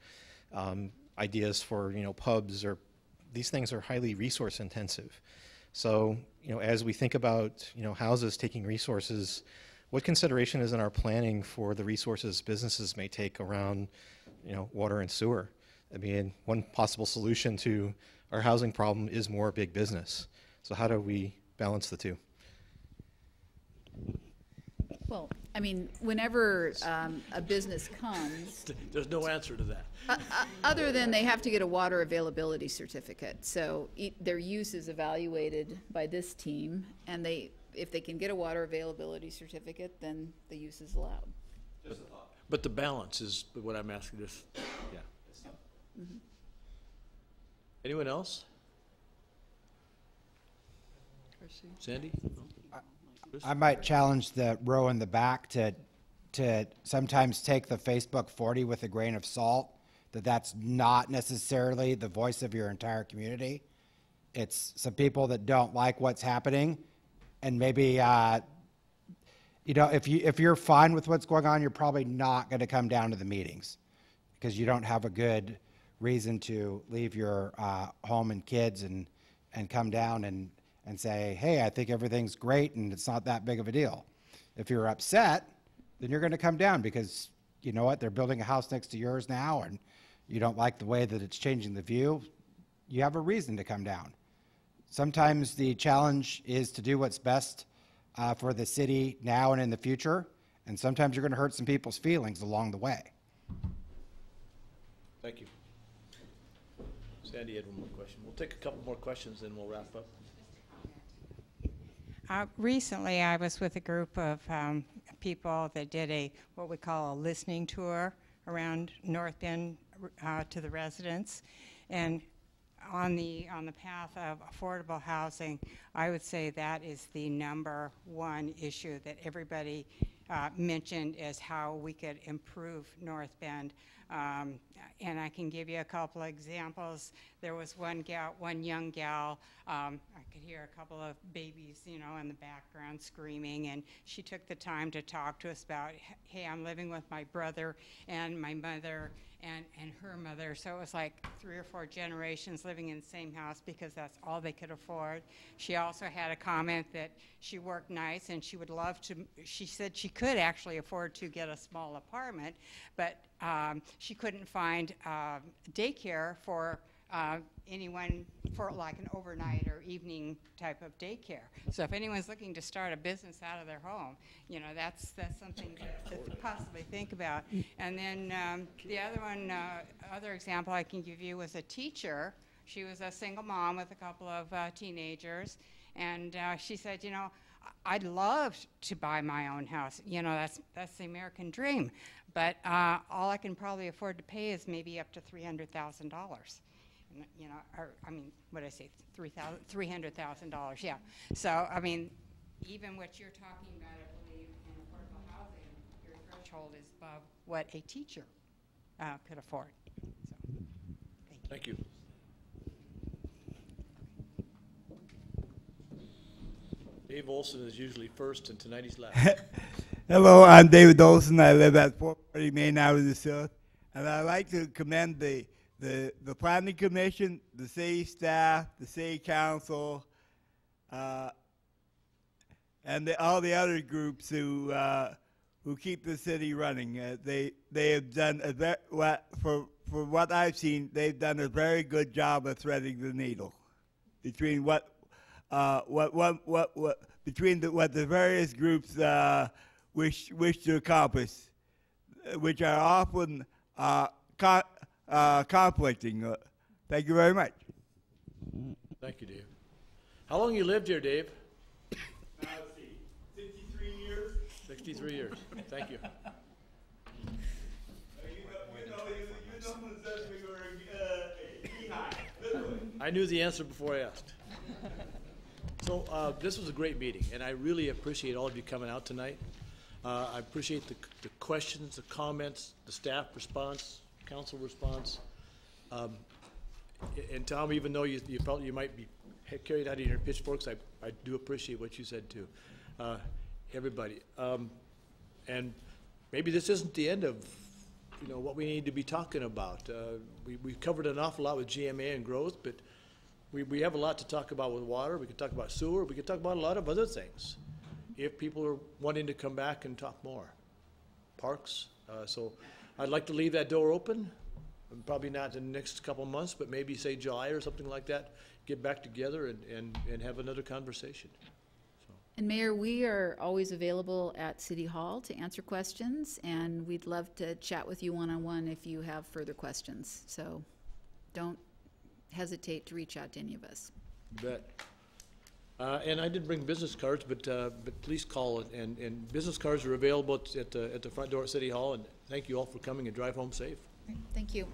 Speaker 12: ideas for, you know, pubs, or these things are highly resource intensive. So, you know, as we think about, you know, houses taking resources, what consideration is in our planning for the resources businesses may take around, you know, water and sewer? I mean, one possible solution to our housing problem is more big business. So how do we balance the two?
Speaker 2: Well, I mean, whenever a business comes,
Speaker 10: there's no answer to that.
Speaker 2: Other than they have to get a water availability certificate. So their use is evaluated by this team, and if they can get a water availability certificate, then the use is allowed.
Speaker 10: But the balance is what I'm asking this. Yeah.
Speaker 2: Mm-hmm.
Speaker 10: Anyone else? Sandy?
Speaker 11: I might challenge the row in the back to sometimes take the Facebook 40 with a grain of salt, that's not necessarily the voice of your entire community. It's some people that don't like what's happening, and maybe you know, if you're fine with what's going on, you're probably not going to come down to the meetings because you don't have a good reason to leave your home and kids and come down and say, hey, I think everything's great and it's not that big of a deal. If you're upset, then you're going to come down because you know what, they're building a house next to yours now and you don't like the way that it's changing the view. You have a reason to come down. Sometimes the challenge is to do what's best for the city now and in the future, and sometimes you're going to hurt some people's feelings along the way.
Speaker 10: Thank you. Sandy had one more question. We'll take a couple more questions, then we'll wrap up.
Speaker 8: Recently, I was with a group of people that did what we call a listening tour around North Bend to the residents, and on the path of affordable housing, I would say that is the #1 issue that everybody mentioned as how we could improve North Bend. And I can give you a couple of examples. There was one young gal, I could hear a couple of babies, you know, in the background screaming, and she took the time to talk to us about, hey, I'm living with my brother and my mother and her mother. So it was like 3 or 4 generations living in the same house because that's all they could afford. She also had a comment that she worked nights and she would love to, she said she could actually afford to get a small apartment, but she couldn't find daycare for anyone for like an overnight or evening type of daycare. So if anyone's looking to start a business out of their home, you know, that's something to possibly think about. And then the other example I can give you was a teacher. She was a single mom with a couple of teenagers, and she said, you know, I'd love to buy my own house. You know, that's the American dream. But all I can probably afford to pay is maybe up to $300,000. You know, or, I mean, what did I say, $300,000, yeah. So, I mean, even what you're talking about, I believe, in affordable housing, your threshold is above what a teacher could afford. So,
Speaker 10: thank you. Dave Olson is usually first, and tonight he's last.
Speaker 21: Hello, I'm David Olson. I live at 440 Main Avenue South, and I'd like to commend the Planning Commission, the city staff, the city council, and all the other groups who keep the city running. They have done for what I've seen, they've done a very good job of threading the needle between what the various groups wish to accomplish, which are often conflicting. Thank you very much.
Speaker 10: Thank you, Dave. How long you lived here, Dave?
Speaker 21: Let's see, 63 years.
Speaker 10: 63 years. Thank you. I knew the answer before I asked. So this was a great meeting, and I really appreciate all of you coming out tonight. I appreciate the questions, the comments, the staff response, council response. And Tom, even though you felt you might be carried out of your pitchforks, I do appreciate what you said too. Everybody. And maybe this isn't the end of what we need to be talking about. We've covered an awful lot with GMA and growth, but we have a lot to talk about with water. We could talk about sewer. We could talk about a lot of other things if people are wanting to come back and talk more. Parks. So I'd like to leave that door open. Probably not in the next couple of months, but maybe say July or something like that. Get back together and have another conversation.
Speaker 2: And Mayor, we are always available at City Hall to answer questions, and we'd love to chat with you one-on-one if you have further questions. So don't hesitate to reach out to any of us.
Speaker 10: You bet. And I did bring business cards, but please call, and business cards are available at the front door at City Hall, and thank you all for coming, and drive home safe.
Speaker 2: Thank you.